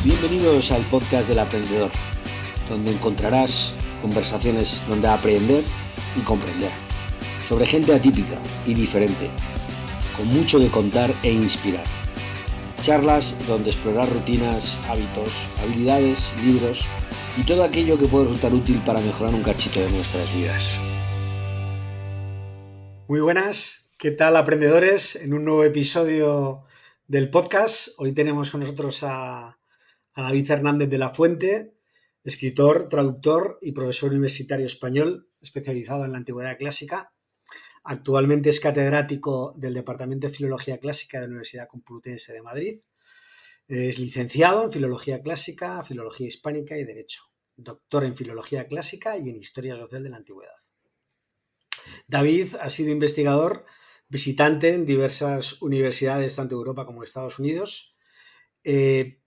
Bienvenidos al podcast del Aprendedor, donde encontrarás conversaciones donde aprender y comprender, sobre gente atípica y diferente, con mucho que contar e inspirar. Charlas donde explorar rutinas, hábitos, habilidades, libros y todo aquello que puede resultar útil para mejorar un cachito de nuestras vidas. Muy buenas, ¿qué tal, aprendedores? En un nuevo episodio del podcast. Hoy tenemos con nosotros a David Hernández de la Fuente, escritor, traductor y profesor universitario español especializado en la Antigüedad Clásica. Actualmente es catedrático del Departamento de Filología Clásica de la Universidad Complutense de Madrid. Es licenciado en Filología Clásica, Filología Hispánica y Derecho. Doctor en Filología Clásica y en Historia Social de la Antigüedad. David ha sido investigador visitante en diversas universidades, tanto de Europa como de Estados Unidos.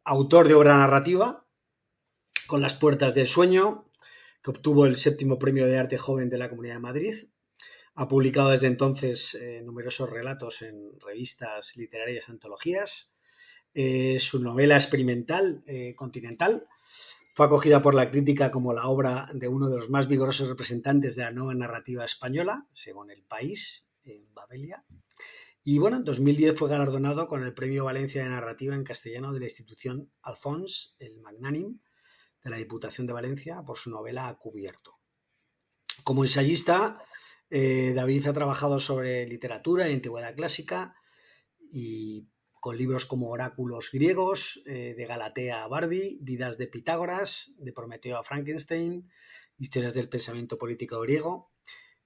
Autor de obra narrativa, Con las puertas del sueño, que obtuvo el 7º Premio de Arte Joven de la Comunidad de Madrid. Ha publicado desde entonces numerosos relatos en revistas literarias y antologías. Su novela experimental, Continental, fue acogida por la crítica como la obra de uno de los más vigorosos representantes de la nueva narrativa española, según El País, en Babelia. Y bueno, en 2010 fue galardonado con el Premio Valencia de Narrativa en Castellano de la institución Alfons el Magnánim de la Diputación de Valencia por su novela A Cubierto. Como ensayista, David ha trabajado sobre literatura y antigüedad clásica y con libros como Oráculos griegos, de Galatea a Barbie, Vidas de Pitágoras, de Prometeo a Frankenstein, Historias del pensamiento político griego,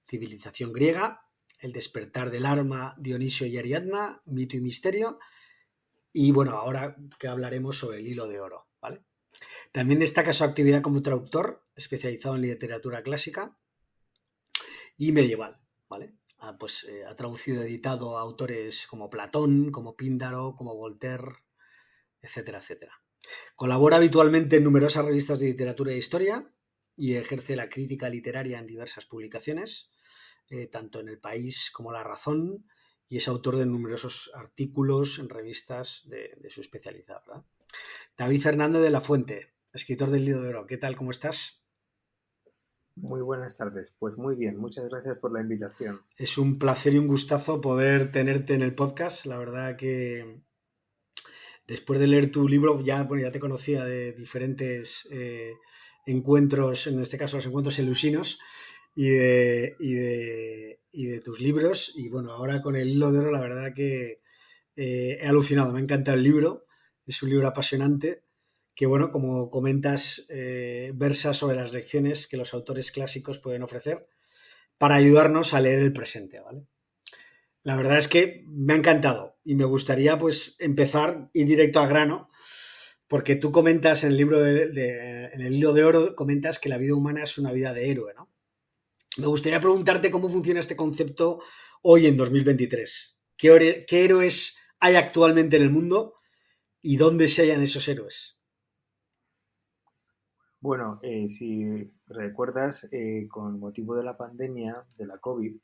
Civilización griega, El despertar del arma, Dionisio y Ariadna, Mito y misterio, y bueno, ahora que hablaremos sobre El hilo de oro, ¿vale? También destaca su actividad como traductor, especializado en literatura clásica y medieval, ¿vale? Ha traducido y editado a autores como Platón, como Píndaro, como Voltaire, etcétera, etcétera. Colabora habitualmente en numerosas revistas de literatura e historia y ejerce la crítica literaria en diversas publicaciones, tanto en El País como La Razón, y es autor de numerosos artículos en revistas de su especialidad, ¿verdad? David Hernández de la Fuente, escritor del Hilo de Oro. ¿Qué tal? ¿Cómo estás? Muy buenas tardes. Pues muy bien, muchas gracias por la invitación. Es un placer y un gustazo poder tenerte en el podcast. La verdad que después de leer tu libro, ya te conocía de diferentes encuentros, en este caso los encuentros elusinos, y de tus libros. Y bueno, ahora con El Hilo de Oro, la verdad que he alucinado. Me ha encantado el libro. Es un libro apasionante que, bueno, como comentas, versa sobre las lecciones que los autores clásicos pueden ofrecer para ayudarnos a leer el presente, ¿vale? La verdad es que me ha encantado y me gustaría pues empezar, ir directo al grano, porque tú comentas en el libro en el Hilo de Oro, comentas que la vida humana es una vida de héroe, ¿no? Me gustaría preguntarte cómo funciona este concepto hoy en 2023. ¿Qué héroes hay actualmente en el mundo y dónde se hallan esos héroes? Bueno, si recuerdas, con motivo de la pandemia, de la COVID,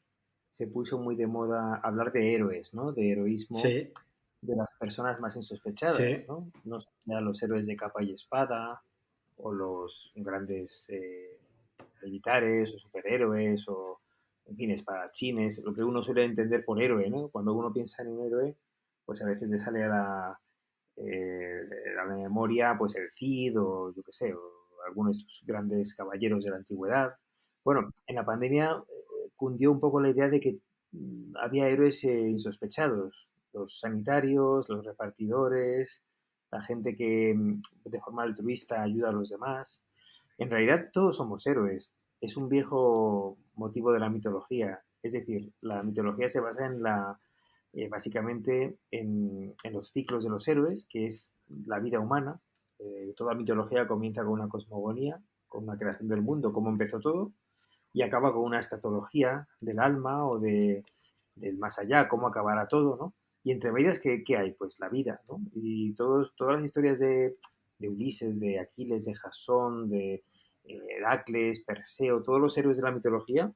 se puso muy de moda hablar de héroes, ¿no? De heroísmo Sí, de las personas más insospechadas, sí, ¿no? No son ya los héroes de capa y espada o los grandes militares o superhéroes o, en fin, espadachines, lo que uno suele entender por héroe, ¿no? Cuando uno piensa en un héroe, pues a veces le sale a la memoria, pues el Cid o yo qué sé, o algunos de estos grandes caballeros de la antigüedad. Bueno, en la pandemia cundió un poco la idea de que había héroes insospechados, los sanitarios, los repartidores, la gente que de forma altruista ayuda a los demás. En realidad todos somos héroes. Es un viejo motivo de la mitología. Es decir, la mitología se basa básicamente en los ciclos de los héroes, que es la vida humana. Toda mitología comienza con una cosmogonía, con una creación del mundo, cómo empezó todo, y acaba con una escatología del alma o del más allá, cómo acabará todo, ¿no? Y entre medias, ¿qué hay? Pues la vida, ¿no? Y todas las historias de Ulises, de Aquiles, de Jasón, de Heracles, Perseo, todos los héroes de la mitología,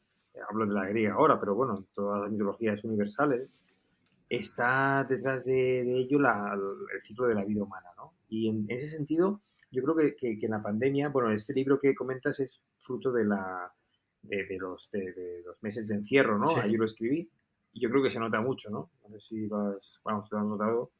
hablo de la griega ahora, pero bueno, todas las mitologías universales, está detrás de ello el ciclo de la vida humana, ¿no? Y en ese sentido, yo creo que en la pandemia, bueno, este libro que comentas es fruto de los meses de encierro, ¿no? Sí, Ahí lo escribí y yo creo que se nota mucho, ¿no? No sé si vamos, lo has notado.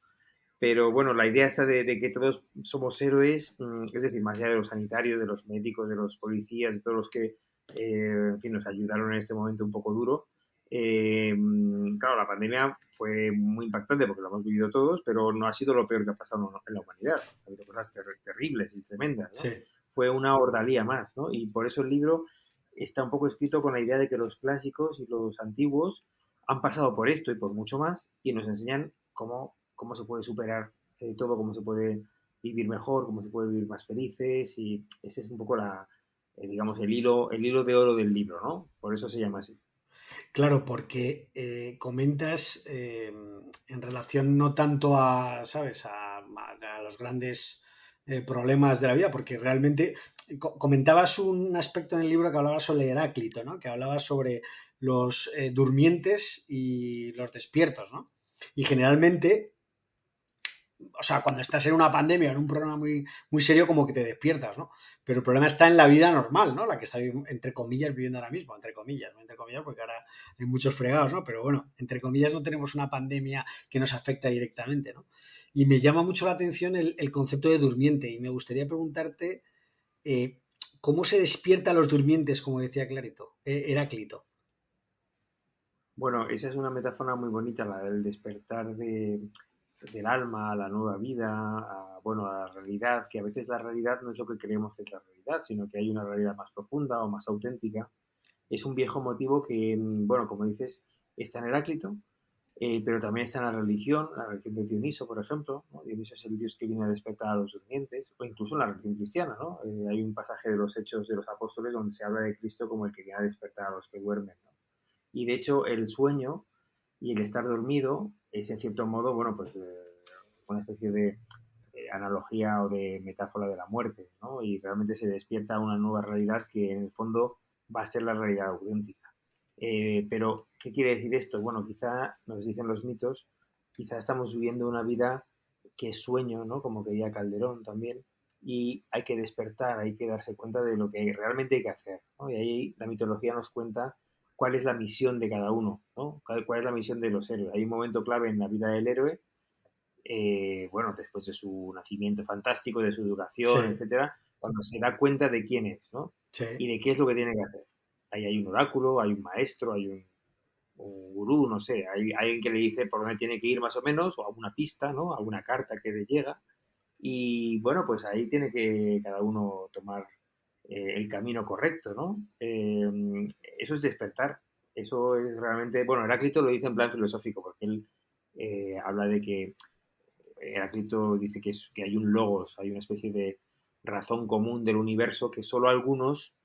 Pero bueno, la idea esta de que todos somos héroes, es decir, más allá de los sanitarios, de los médicos, de los policías, de todos los que, en fin, nos ayudaron en este momento un poco duro. Claro, la pandemia fue muy impactante porque lo hemos vivido todos, pero no ha sido lo peor que ha pasado en la humanidad. Ha habido cosas terribles y tremendas, ¿no? sí. Fue una ordalía más, ¿no? Y por eso el libro está un poco escrito con la idea de que los clásicos y los antiguos han pasado por esto y por mucho más y nos enseñan cómo se puede superar todo, cómo se puede vivir mejor, cómo se puede vivir más felices y ese es un poco digamos, el hilo de oro del libro, ¿no? Por eso se llama así. Claro, porque comentas en relación no tanto a, ¿sabes?, a los grandes problemas de la vida, porque realmente comentabas un aspecto en el libro que hablaba sobre Heráclito, ¿no? Que hablaba sobre los durmientes y los despiertos, ¿no? Y generalmente, o sea, cuando estás en una pandemia o en un problema muy, muy serio, como que te despiertas, ¿no? Pero el problema está en la vida normal, ¿no? La que está, entre comillas, viviendo ahora mismo, entre comillas, ¿no? Entre comillas, porque ahora hay muchos fregados, ¿no? Pero bueno, entre comillas no tenemos una pandemia que nos afecta directamente, ¿no? Y me llama mucho la atención el concepto de durmiente y me gustaría preguntarte eh, cómo se despierta a los durmientes, como decía Heráclito. Bueno, esa es una metáfora muy bonita, la del despertar del alma a la nueva vida, bueno, a la realidad, que a veces la realidad no es lo que creemos que es la realidad, sino que hay una realidad más profunda o más auténtica. Es un viejo motivo que, bueno, como dices, está en Heráclito, pero también está en la religión de Dioniso, por ejemplo, ¿no? Dioniso es el dios que viene a despertar a los durmientes, o incluso en la religión cristiana, ¿no? Hay un pasaje de los Hechos de los Apóstoles donde se habla de Cristo como el que viene a despertar a los que duermen, ¿no? Y de hecho el sueño y el estar dormido es en cierto modo, bueno, pues una especie de analogía o de metáfora de la muerte, ¿no? Y realmente se despierta una nueva realidad que en el fondo va a ser la realidad auténtica. Pero, ¿qué quiere decir esto? Bueno, quizá, nos dicen los mitos, quizá estamos viviendo una vida que es sueño, ¿no? Como quería Calderón también, y hay que despertar, hay que darse cuenta de lo que realmente hay que hacer, ¿no? Y ahí la mitología nos cuenta cuál es la misión de cada uno, ¿no? Cuál es la misión de los héroes. Hay un momento clave en la vida del héroe, bueno, después de su nacimiento fantástico, de su Sí, educación, etcétera, cuando se da cuenta de quién es, ¿no? sí, Y de qué es lo que tiene que hacer. Ahí hay un oráculo, hay un maestro, hay un gurú, no sé, hay alguien que le dice por dónde tiene que ir más o menos, o alguna pista, ¿no? Alguna carta que le llega. Y bueno, pues ahí tiene que cada uno tomar el camino correcto, ¿no? Eso es despertar. Eso es realmente, bueno, Heráclito lo dice en plan filosófico, porque él habla de que Heráclito dice que hay un logos, hay una especie de razón común del universo que solo algunos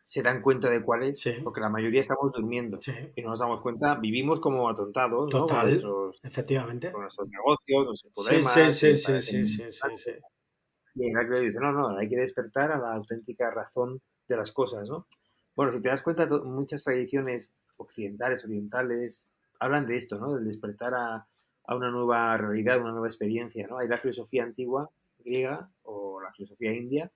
se dan cuenta de cuál es, sí, porque la mayoría estamos durmiendo sí. y no nos damos cuenta, vivimos como atontados, ¿no? Total, efectivamente. Con nuestros negocios, nuestros Sí, sí, problemas sí, y sí, parecen sí, sí, sí, sí. y Heráclito dice, no, no, hay que despertar a la auténtica razón de las cosas, ¿no? Bueno, si te das cuenta, muchas tradiciones occidentales, orientales, hablan de esto, ¿no? Del despertar a una nueva realidad, una nueva experiencia, ¿no? Hay la filosofía antigua griega o la filosofía india,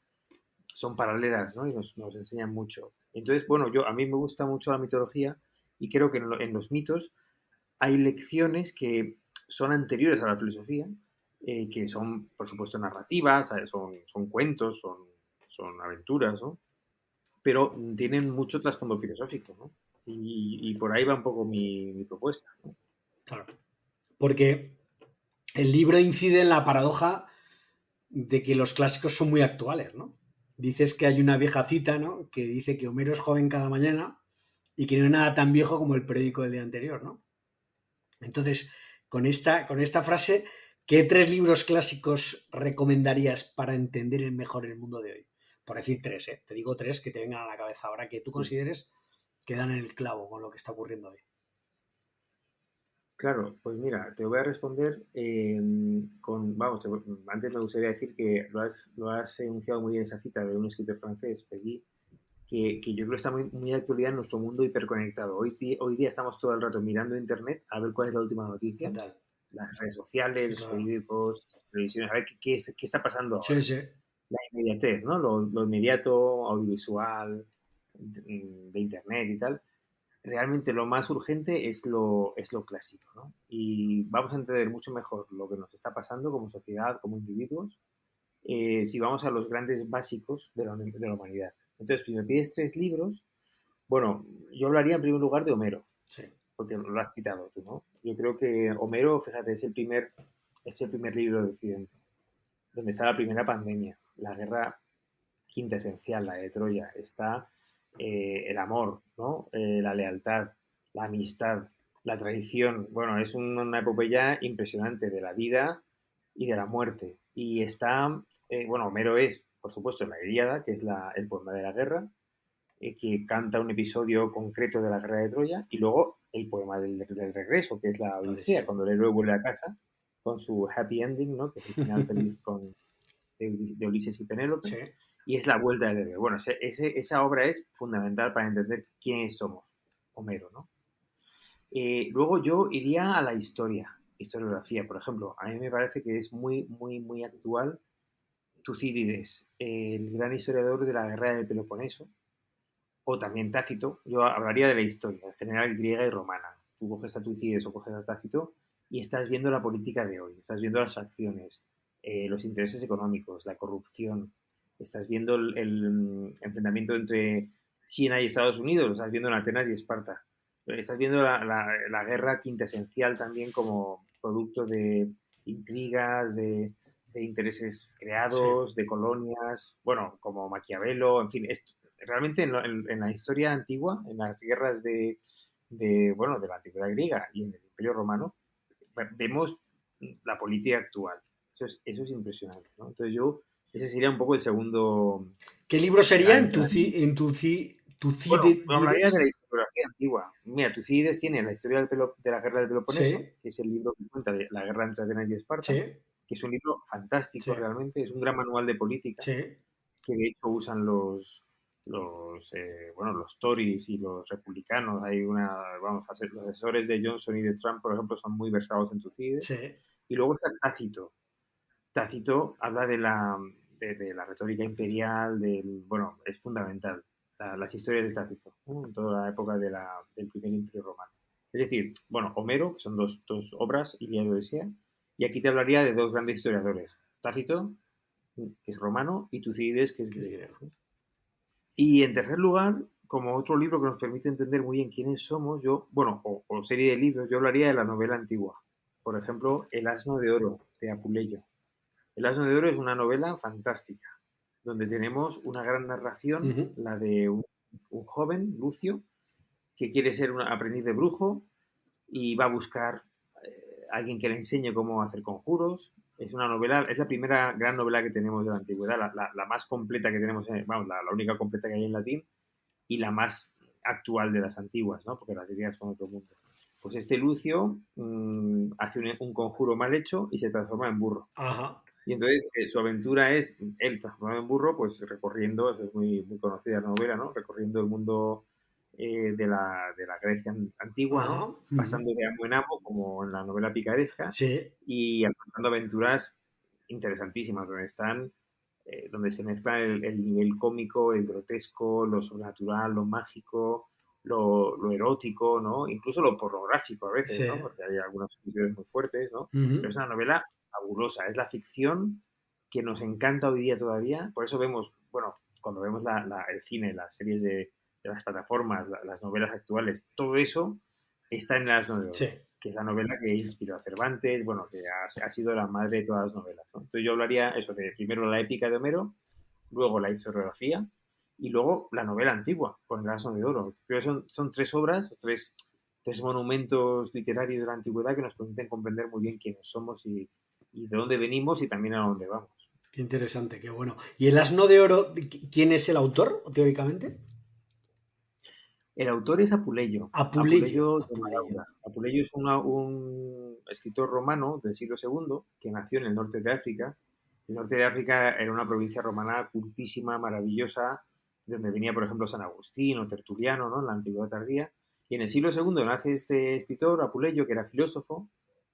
son paralelas, ¿no? Y nos enseñan mucho. Entonces, bueno, a mí me gusta mucho la mitología y creo que en los mitos hay lecciones que son anteriores a la filosofía, que son, por supuesto, narrativas, ¿sabes? Son cuentos, son aventuras, ¿no? Pero tienen mucho trasfondo filosófico, ¿no? Y por ahí va un poco mi propuesta, ¿no? Claro. Porque el libro incide en la paradoja de que los clásicos son muy actuales, ¿no? Dices que hay una vieja cita, ¿no? Que dice que Homero es joven cada mañana y que no es nada tan viejo como el periódico del día anterior, ¿no? Entonces, con esta frase, ¿qué tres libros clásicos recomendarías para entender mejor el mundo de hoy? Por decir tres, ¿eh? Te digo tres que te vengan a la cabeza ahora que tú Sí. consideres que dan en el clavo con lo que está ocurriendo hoy. Claro, pues mira, te voy a responder vamos, antes me gustaría decir que lo has enunciado muy bien esa cita de un escritor francés, Peggy, que yo creo que está muy de actualidad en nuestro mundo hiperconectado. Hoy día estamos todo el rato mirando internet a ver cuál es la última noticia Total. las redes sociales, los Claro. periódicos, las televisiones, a ver qué está pasando ahora. Sí, sí. La inmediatez, ¿no? Lo inmediato, audiovisual, de internet y tal. Realmente lo más urgente es lo clásico, ¿no? Y vamos a entender mucho mejor lo que nos está pasando como sociedad, como individuos, si vamos a los grandes básicos de la humanidad. Entonces, si me pides 3 libros, bueno, yo hablaría en primer lugar de Homero, Sí. porque lo has citado tú, ¿no? Yo creo que Homero, fíjate, es el primer libro de Occidente, donde está la primera pandemia, la guerra quinta esencial, la de Troya. Está el amor, ¿no? La lealtad, la amistad, la traición. Bueno, es una epopeya impresionante de la vida y de la muerte. Y está, bueno, Homero es, por supuesto, la Ilíada, que es el poema de la guerra, que canta un episodio concreto de la guerra de Troya, y luego el poema del regreso, que es la Odisea, cuando el héroe vuelve a casa con su happy ending, ¿no? Que es el final feliz de Ulises y Penélope, Sí. y es la vuelta del héroe. Bueno, esa obra es fundamental para entender quiénes somos, Homero, ¿no? Luego yo iría a la historiografía, por ejemplo. A mí me parece que es muy, muy, muy actual Tucídides, el gran historiador de la guerra del Peloponeso, o también Tácito. Yo hablaría de la historia, en general griega y romana. Tú coges a Tucídides o coges a Tácito y estás viendo la política de hoy, estás viendo las facciones, los intereses económicos, la corrupción, estás viendo el enfrentamiento entre China y Estados Unidos, lo estás viendo en Atenas y Esparta. Estás viendo la guerra quintesencial también como producto de intrigas, de intereses creados, de colonias, bueno, como Maquiavelo, en fin, realmente en la historia antigua, en las guerras bueno, de la antigüedad griega y en el Imperio Romano, vemos la política actual. Eso es impresionante, ¿no? Entonces ese sería un poco el segundo. ¿Qué libro sería en Bueno, hablaría de Tucídides? la historiografía antigua. Mira, Tucídides tiene la historia de la guerra del Peloponeso, Sí, que es el libro que cuenta de la guerra entre Atenas y Esparta, sí, que es un libro fantástico sí, realmente, es un gran manual de política sí. que de hecho usan bueno, los Tories y los republicanos. Vamos a ser los asesores de Johnson y de Trump, por ejemplo, son muy versados en Tucídides. Sí. Y luego está Tácito. Tácito habla de la retórica imperial, bueno, es fundamental. Las historias de Tácito, ¿no? En toda la época del primer imperio romano. Es decir, bueno, Homero, que son dos obras, Ilíada y Odisea, y aquí te hablaría de dos grandes historiadores, Tácito, que es romano, y Tucídides, que es griego. Y en tercer lugar, como otro libro que nos permite entender muy bien quiénes somos, o serie de libros, yo hablaría de la novela antigua. Por ejemplo, El asno de oro, de Apuleyo. El asno de oro es una novela fantástica, donde tenemos una gran narración, la de un joven, Lucio, que quiere ser un aprendiz de brujo y va a buscar a alguien que le enseñe cómo hacer conjuros. Es una novela, es la primera gran novela que tenemos de la antigüedad, la más completa que tenemos, vamos, la única completa que hay en latín y la más actual de las antiguas, ¿no? Porque las griegas son otro mundo. Pues este Lucio hace un conjuro mal hecho y se transforma en burro. Ajá. Y entonces su aventura es él transformado en burro, pues recorriendo, eso es muy, muy conocida la novela, ¿no? Recorriendo el mundo de la Grecia antigua, Ajá. ¿no? Pasando de amo en amo, como en la novela picaresca, Sí. y afrontando aventuras interesantísimas, donde se mezcla el nivel cómico, el grotesco, lo sobrenatural, lo mágico, lo erótico, ¿no? Incluso lo pornográfico a veces, Sí. ¿no? Porque hay algunas situaciones muy fuertes, ¿no? Ujú. Pero es una novela fabulosa, es la ficción que nos encanta hoy día todavía, por eso vemos, bueno, cuando vemos el cine, las series de las plataformas, las novelas actuales, todo eso está en El asno de oro, Sí. que es la novela que inspiró a Cervantes, bueno, que ha sido la madre de todas las novelas, ¿no? Entonces yo hablaría eso de primero la épica de Homero, luego la historiografía y luego la novela antigua con El asno de oro. Pero son 3 obras, tres monumentos literarios de la antigüedad que nos permiten comprender muy bien quiénes somos y de dónde venimos y también a dónde vamos. Qué interesante, qué bueno. ¿Y El asno de oro, quién es el autor, teóricamente? El autor es Apuleyo. Apuleyo. De Maraula. Apuleyo es un escritor romano del siglo II que nació en el norte de África. El norte de África era una provincia romana cultísima, maravillosa, donde venía, por ejemplo, San Agustín o Tertuliano, ¿no? En la antigüedad tardía. Y en el siglo II nace este escritor, Apuleyo, que era filósofo,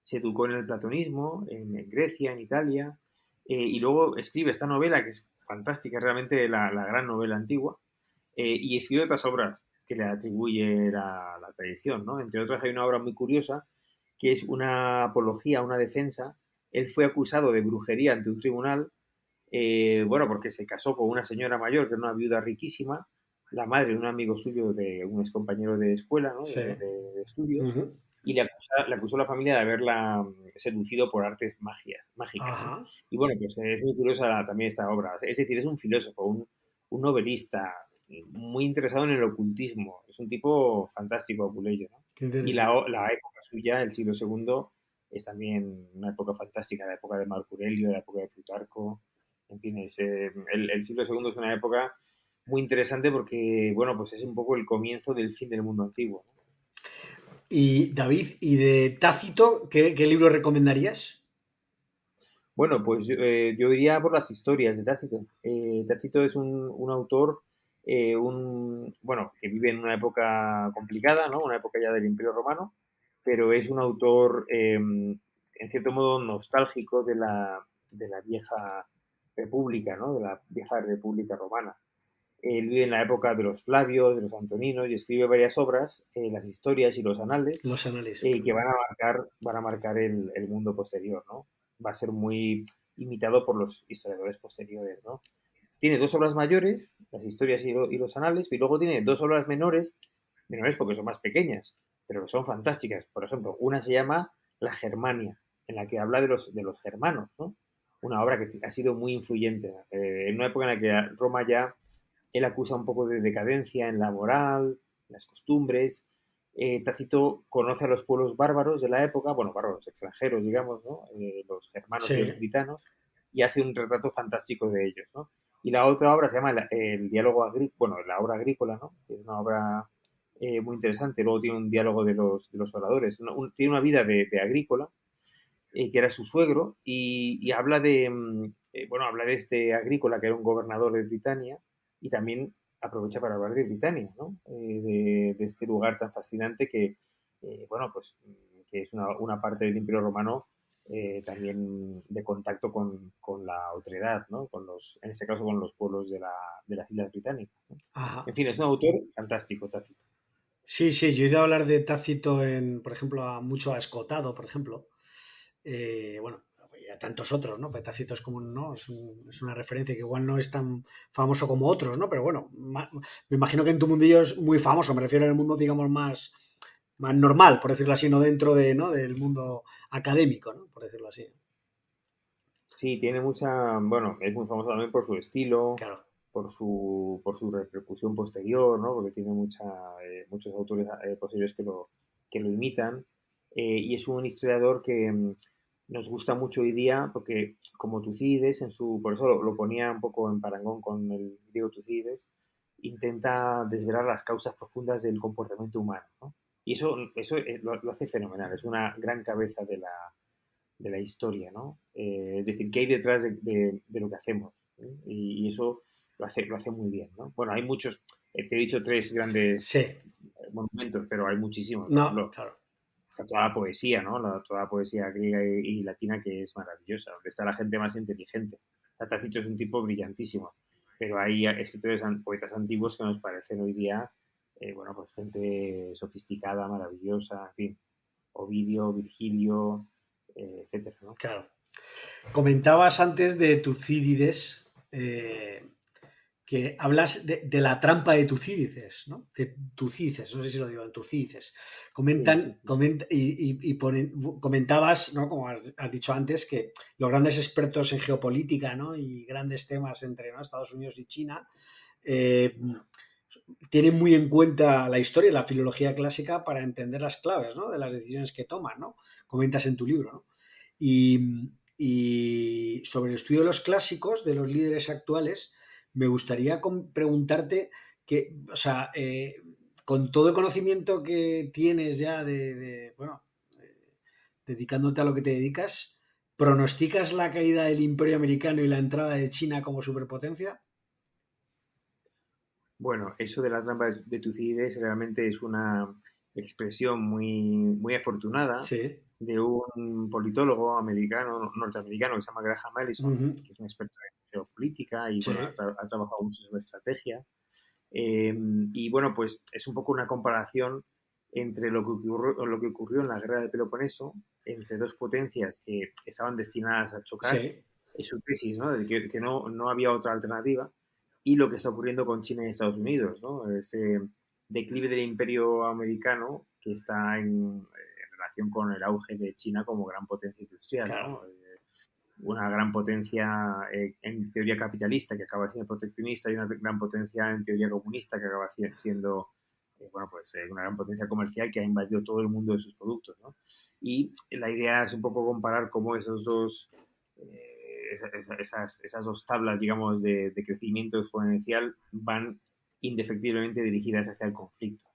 se educó en el platonismo, en Grecia, en Italia, y luego escribe esta novela que es fantástica, realmente la gran novela antigua, y escribe otras obras que le atribuye la tradición, ¿no? Entre otras hay una obra muy curiosa que es una apología, una defensa. Él fue acusado de brujería ante un tribunal, bueno, porque se casó con una señora mayor, que era una viuda riquísima, la madre de un amigo suyo, de un ex compañero de escuela, ¿no? Sí. De estudios, Ujú. y le acusó a la familia de haberla seducido por artes mágicas, ¿no? Ajá. Y bueno, pues es muy curiosa también esta obra. Es decir, es un filósofo, un novelista muy interesado en el ocultismo. Es un tipo fantástico, Apuleyo, ¿no? Qué Y interesante. la época suya, el siglo segundo, es también una época fantástica, la época de Marco Aurelio, la época de Plutarco. En fin, el siglo segundo es una época muy interesante porque, bueno, pues es un poco el comienzo del fin del mundo antiguo, ¿no? Y David, ¿y de Tácito, qué libro recomendarías? Bueno, pues yo iría por las historias de Tácito. Tácito es un autor, bueno, que vive en una época complicada, ¿no? Una época ya del Imperio Romano, pero es un autor, en cierto modo, nostálgico de la vieja república, ¿no? De la vieja república romana. Él vive en la época de los Flavios, de los Antoninos, y escribe varias obras, las historias y los anales, Los análisis. que van a marcar el mundo posterior, ¿no? Va a ser muy imitado por los historiadores posteriores, ¿no? Tiene dos obras mayores, las historias y los anales, y luego tiene dos obras menores porque son más pequeñas, pero que son fantásticas. Por ejemplo, una se llama La Germania, en la que habla de los germanos, ¿no? Una obra que ha sido muy influyente. En una época en la que Roma ya, él acusa un poco de decadencia en la moral, en las costumbres. Tácito conoce a los pueblos bárbaros de la época, bueno, bárbaros extranjeros, digamos, ¿no? Los germanos y los Sí. britanos, y hace un retrato fantástico de ellos, ¿no? Y la otra obra se llama el diálogo agrícola, bueno, la obra agrícola, ¿no? Que es una obra muy interesante. Luego tiene un diálogo de los oradores. Tiene una vida de agrícola, que era su suegro, y habla bueno, habla de este agrícola que era un gobernador de Britania, y también aprovecha para hablar de Britania, ¿no? De este lugar tan fascinante que, bueno, pues que es una parte del Imperio Romano, también de contacto con la otredad, ¿no? En este caso con los pueblos de las Islas Británicas, ¿no? Ajá. En fin, es un autor fantástico, Tácito. Sí, sí, yo he ido a hablar de Tácito por ejemplo, mucho a Escotado, por ejemplo. Bueno, y a tantos otros, ¿no? Pues Tácito es como ¿no? Es una referencia que igual no es tan famoso como otros, ¿no? Pero bueno, me imagino que en tu mundillo es muy famoso, me refiero al mundo, digamos, más normal, por decirlo así, no dentro ¿no? del mundo académico, ¿no? Por decirlo así. Sí, tiene bueno, es muy famoso también por su estilo, Claro. por su repercusión posterior, ¿no? Porque tiene muchos autores posteriores que lo imitan. Y es un historiador que nos gusta mucho hoy día, porque como Tucídides, por eso lo ponía un poco en parangón con el griego Tucídides, intenta desvelar las causas profundas del comportamiento humano, ¿no? Y eso lo hace fenomenal, es una gran cabeza de la historia, ¿no? Es decir, ¿qué hay detrás de lo que hacemos? ¿Eh? Y eso lo hace muy bien, ¿no? Bueno, hay muchos, te he dicho tres grandes Sí, monumentos, pero hay muchísimos. Por no, ejemplo, claro. está toda la poesía, ¿no? Toda la poesía griega y latina que es maravillosa, donde está la gente más inteligente. Tácito es un tipo brillantísimo, pero hay escritores, poetas antiguos que nos parecen hoy día, bueno, pues gente sofisticada, maravillosa, en fin, Ovidio, Virgilio, etcétera, ¿no? Claro. Comentabas antes de Tucídides, que hablas de la trampa de Tucídides, ¿no? De Tucídides, no sé si lo digo, de Tucídides. Sí, sí, sí. Comentabas, ¿no? Como has dicho antes, que los grandes expertos en geopolítica, ¿no? Y grandes temas entre ¿no? Estados Unidos y China eh, tienen muy en cuenta la historia y la filología clásica para entender las claves, ¿no? De las decisiones que toman, ¿no? Comentas en tu libro, ¿no? Y sobre el estudio de los clásicos, de los líderes actuales, me gustaría preguntarte que, o sea, con todo el conocimiento que tienes ya bueno, dedicándote a lo que te dedicas, ¿pronosticas la caída del Imperio Americano y la entrada de China como superpotencia? Bueno, eso de la trampa de Tucídides realmente es una expresión muy afortunada, Sí. de un politólogo norteamericano que se llama Graham Allison, Ujú. que es un experto en geopolítica y Sí, bueno, ha trabajado mucho sobre estrategia. Y bueno, pues es un poco una comparación entre lo que ocurrió en la guerra del Peloponeso, entre dos potencias que estaban destinadas a chocar, sí, es su tesis, ¿no? De que no había otra alternativa, y lo que está ocurriendo con China y Estados Unidos, ¿no? Ese declive del imperio americano que está en relación con el auge de China como gran potencia industrial, claro. ¿no? Una gran potencia en teoría capitalista que acaba siendo proteccionista y una gran potencia en teoría comunista que acaba siendo bueno, pues, una gran potencia comercial que ha invadido todo el mundo de sus productos, ¿no? Y la idea es un poco comparar cómo esos dos, esas dos tablas, digamos, de crecimiento exponencial van indefectiblemente dirigidas hacia el conflicto.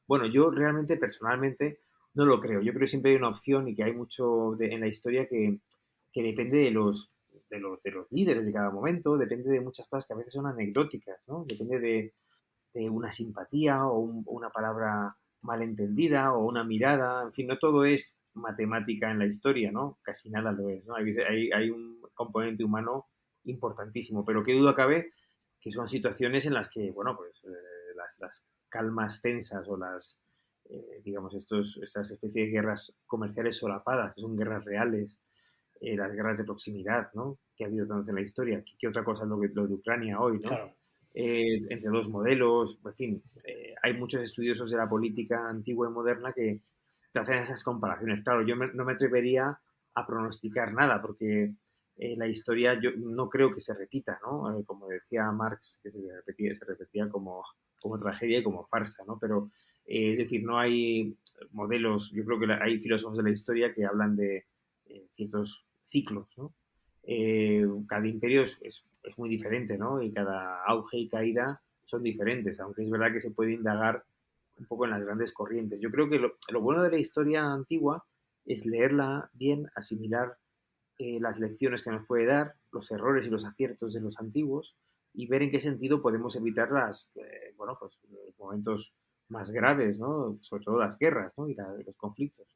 Bueno, yo realmente, personalmente, no lo creo. Yo creo que siempre hay una opción y que hay mucho en la historia que depende de los líderes de cada momento, depende de muchas cosas que a veces son anecdóticas, ¿no? Depende de una simpatía o una palabra malentendida o una mirada, en fin, no todo es matemática en la historia, ¿no? Casi nada lo es, ¿no? Hay un componente humano importantísimo, pero qué duda cabe que son situaciones en las que, bueno, pues las calmas tensas o digamos, estas especies de guerras comerciales solapadas, que son guerras reales, las guerras de proximidad, ¿no? Que ha habido tanto en la historia. ¿Qué otra cosa es lo de Ucrania hoy, ¿no? Claro. Entre dos modelos, en fin, hay muchos estudiosos de la política antigua y moderna que te hacen esas comparaciones. Claro, no me atrevería a pronosticar nada porque la historia yo no creo que se repita, ¿no? Como decía Marx, que se repetía como tragedia y como farsa, ¿no? Pero es decir, no hay modelos, yo creo que hay filósofos de la historia que hablan de ciertos ciclos, ¿no? Cada imperio es muy diferente, ¿no? Y cada auge y caída son diferentes, aunque es verdad que se puede indagar un poco en las grandes corrientes. Yo creo que lo bueno de la historia antigua es leerla bien, asimilar las lecciones que nos puede dar, los errores y los aciertos de los antiguos y ver en qué sentido podemos evitar bueno, pues, los momentos más graves, ¿no? Sobre todo las guerras, ¿no? Los conflictos.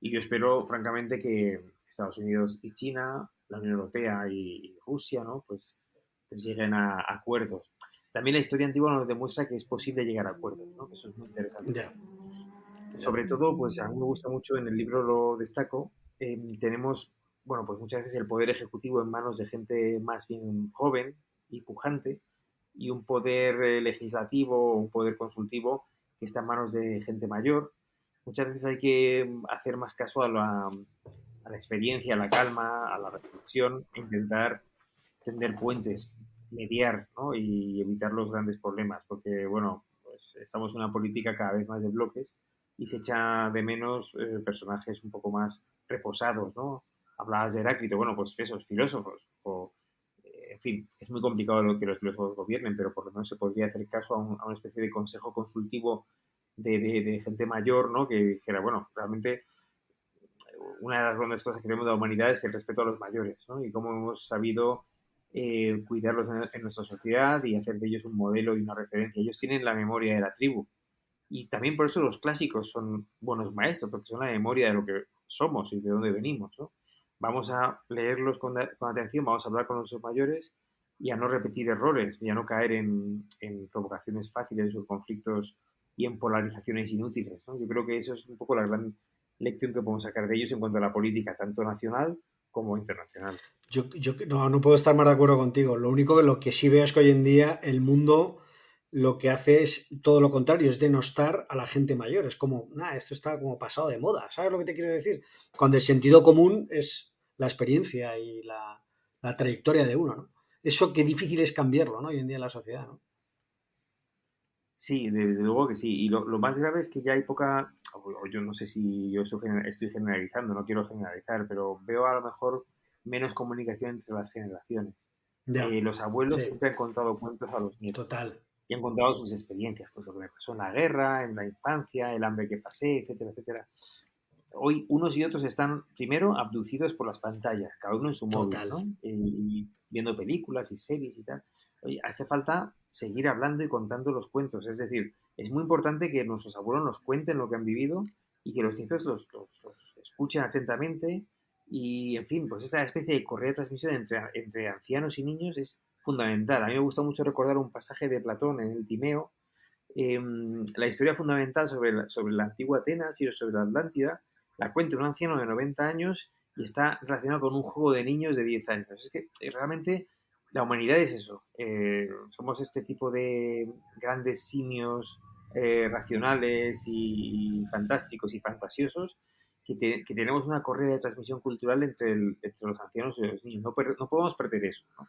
Y yo espero, francamente, que Estados Unidos y China, la Unión Europea y Rusia, ¿no? Pues lleguen a acuerdos. También la historia antigua nos demuestra que es posible llegar a acuerdos, ¿no? Eso es muy interesante Ya, también. ya. Sobre todo, pues a mí me gusta mucho, en el libro lo destaco, tenemos, bueno, pues muchas veces el poder ejecutivo en manos de gente más bien joven y pujante, y un poder legislativo, un poder consultivo que está en manos de gente mayor. Muchas veces hay que hacer más caso a la experiencia, a la calma, a la reflexión, e intentar tender puentes, mediar, ¿no? Y evitar los grandes problemas, porque, bueno, pues estamos en una política cada vez más de bloques y se echa de menos personajes un poco más reposados, ¿no? Hablabas de Heráclito, bueno, pues esos filósofos, en fin, es muy complicado lo que los filósofos gobiernen, pero por lo menos se podría hacer caso a una especie de consejo consultivo de gente mayor, ¿no? Que dijera, bueno, realmente una de las grandes cosas que tenemos de la humanidad es el respeto a los mayores, ¿no? Y cómo hemos sabido cuidarlos en nuestra sociedad y hacer de ellos un modelo y una referencia. Ellos tienen la memoria de la tribu. Y también por eso los clásicos son buenos maestros, porque son la memoria de lo que somos y de dónde venimos, ¿no? Vamos a leerlos con atención, vamos a hablar con nuestros mayores y a no repetir errores y a no caer en provocaciones fáciles o conflictos y en polarizaciones inútiles, ¿no? Yo creo que eso es un poco la gran lección que podemos sacar de ellos en cuanto a la política, tanto nacional como internacional. Yo no puedo estar más de acuerdo contigo. Lo único que lo que sí veo es que hoy en día el mundo lo que hace es todo lo contrario, es denostar a la gente mayor. Es como, nah, esto está como pasado de moda. ¿Sabes lo que te quiero decir? Cuando el sentido común es la experiencia y la trayectoria de uno, ¿no? Eso qué difícil es cambiarlo, ¿no? Hoy en día en la sociedad, ¿no? Sí, desde luego que sí. Y lo más grave es que ya hay poca, o yo no sé si yo estoy generalizando, no quiero generalizar, pero veo a lo mejor menos comunicación entre las generaciones. Ya, Los abuelos sí, siempre han contado cuentos a los nietos total. y han contado sus experiencias, pues lo que me pasó en la guerra, en la infancia, el hambre que pasé, etcétera, etcétera. Hoy unos y otros están primero abducidos por las pantallas, cada uno en su móvil, Total. ¿no? Y viendo películas y series y tal. Oye, hace falta seguir hablando y contando los cuentos. Es decir, es muy importante que nuestros abuelos nos cuenten lo que han vivido y que los nietos los escuchen atentamente y, en fin, pues esa especie de correa de transmisión entre ancianos y niños es fundamental. A mí me gusta mucho recordar un pasaje de Platón en el Timeo, la historia fundamental sobre la antigua Atenas y sobre la Atlántida la cuenta un anciano de 90 años y está relacionado con un juego de niños de 10 años. Es que realmente la humanidad es eso. Somos este tipo de grandes simios racionales y fantásticos y fantasiosos que tenemos una correa de transmisión cultural entre los ancianos y los niños. No podemos perder eso, ¿no?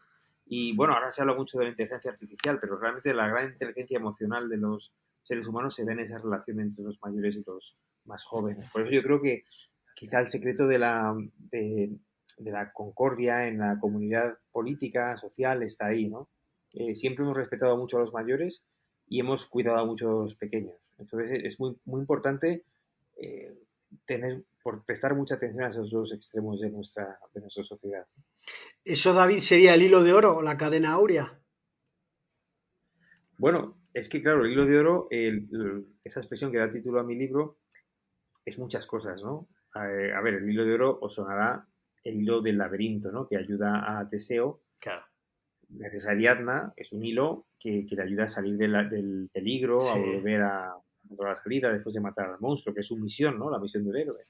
Y bueno, ahora se habla mucho de la inteligencia artificial, pero realmente la gran inteligencia emocional de los seres humanos se ve en esa relación entre los mayores y los más jóvenes. Por eso yo creo que quizá el secreto de la concordia en la comunidad política, social, está ahí, ¿no? Siempre hemos respetado mucho a los mayores y hemos cuidado mucho a los pequeños. Entonces es muy, muy importante prestar mucha atención a esos dos extremos de nuestra sociedad. ¿Eso, David, sería el hilo de oro o la cadena áurea? Bueno, es que claro, el hilo de oro, esa expresión que da título a mi libro, es muchas cosas, ¿no? A ver, el hilo de oro os sonará el hilo del laberinto, ¿no? Que ayuda a Teseo. Claro. Gracias a Ariadna, es un hilo que le ayuda a salir del peligro, Sí. a volver a la salida después de matar al monstruo, que es su misión, ¿no? La misión del héroe.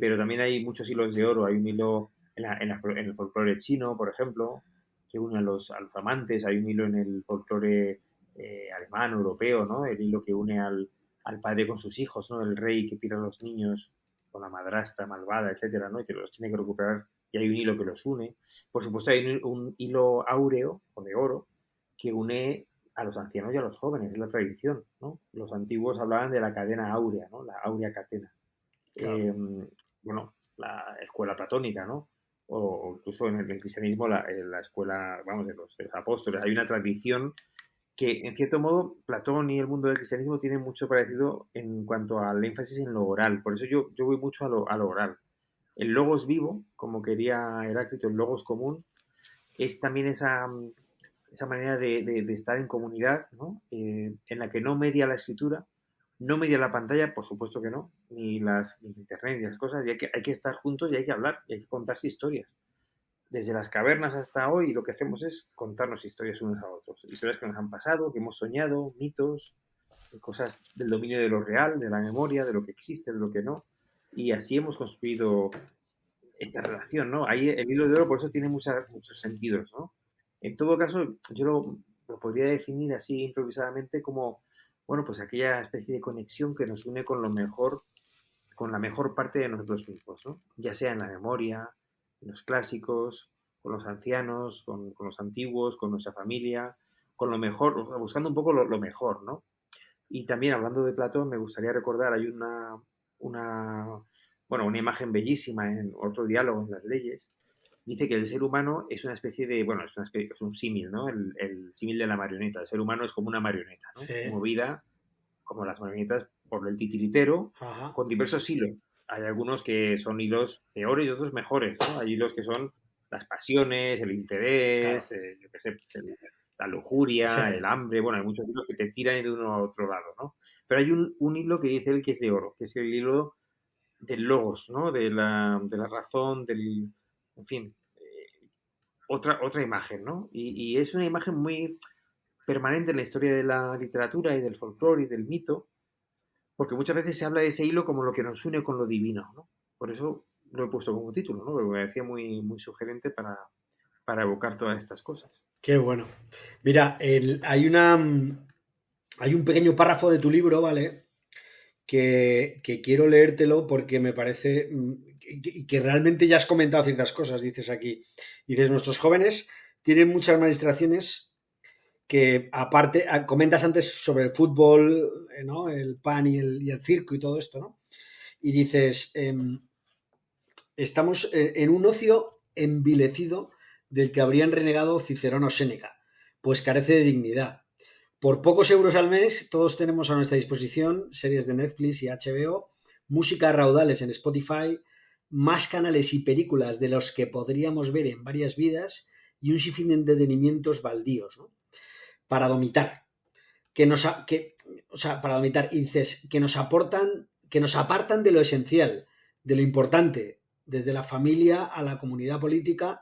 Pero también hay muchos hilos de oro. Hay un hilo en el folclore chino, por ejemplo, que une a los amantes. Hay un hilo en el folclore alemán, europeo, ¿no? El hilo que une al padre con sus hijos, ¿no? El rey que pierde a los niños con la madrastra malvada, etcétera, ¿no? Y que los tiene que recuperar, y hay un hilo que los une. Por supuesto, hay un hilo áureo o de oro que une a los ancianos y a los jóvenes, es la tradición, ¿no? Los antiguos hablaban de la cadena áurea, ¿no? La áurea catena. Claro. Bueno, la escuela platónica, ¿no? O incluso en el cristianismo la escuela, vamos, de los apóstoles. Hay una tradición que, en cierto modo, Platón y el mundo del cristianismo tienen mucho parecido en cuanto al énfasis en lo oral. Por eso yo voy mucho a lo oral. El logos vivo, como quería Heráclito, el logos común, es también esa manera de estar en comunidad, ¿no? En la que no media la escritura, no media la pantalla, por supuesto que no, ni internet, ni las cosas, y hay que estar juntos y hay que hablar, y hay que contarse historias. Desde las cavernas hasta hoy lo que hacemos es contarnos historias unos a otros, historias que nos han pasado, que hemos soñado, mitos, cosas del dominio de lo real, de la memoria, de lo que existe, de lo que no, y así hemos construido esta relación, ¿no? Ahí el hilo de oro por eso tiene muchos sentidos, ¿no? En todo caso, yo lo podría definir así improvisadamente como, bueno, pues aquella especie de conexión que nos une con la mejor parte de nosotros mismos, ¿no? Ya sea en la memoria, en los clásicos, con los ancianos, con los antiguos, con nuestra familia, con lo mejor, buscando un poco lo mejor, ¿no? Y también hablando de Platón, me gustaría recordar, hay una imagen bellísima en otro diálogo en las leyes. Dice que el ser humano es una especie de, bueno, es un símil, ¿no? El símil de la marioneta. El ser humano es como una marioneta, ¿no? Sí. Movida, como las marionetas, por el titiritero, Ajá. con diversos hilos. Hay algunos que son hilos peores y otros mejores, ¿no? Hay hilos que son las pasiones, el interés, claro. Yo qué sé, la lujuria, sí. El hambre, bueno, hay muchos hilos que te tiran de uno a otro lado, ¿no? Pero hay un hilo que dice él que es de oro, que es el hilo del logos, ¿no? De la razón, en fin, otra imagen, ¿no? Y es una imagen muy permanente en la historia de la literatura y del folclore y del mito, porque muchas veces se habla de ese hilo como lo que nos une con lo divino, ¿no? Por eso lo he puesto como título, ¿no? Porque me parecía muy, muy sugerente para evocar todas estas cosas. Qué bueno. Mira, hay un pequeño párrafo de tu libro, ¿vale? Que quiero leértelo porque me parece que realmente ya has comentado ciertas cosas, dices aquí. Dices, nuestros jóvenes tienen muchas más distracciones que, aparte, comentas antes sobre el fútbol, ¿no? El pan y el circo y todo esto, ¿no? Y dices, estamos en un ocio envilecido del que habrían renegado Cicerón o Séneca, pues carece de dignidad. Por pocos euros al mes, todos tenemos a nuestra disposición series de Netflix y HBO, música a raudales en Spotify, más canales y películas de los que podríamos ver en varias vidas y un sinfín de entretenimientos baldíos, ¿no? Para domitar. Para domitar, y dices, que nos aportan que nos apartan de lo esencial, de lo importante, desde la familia a la comunidad política,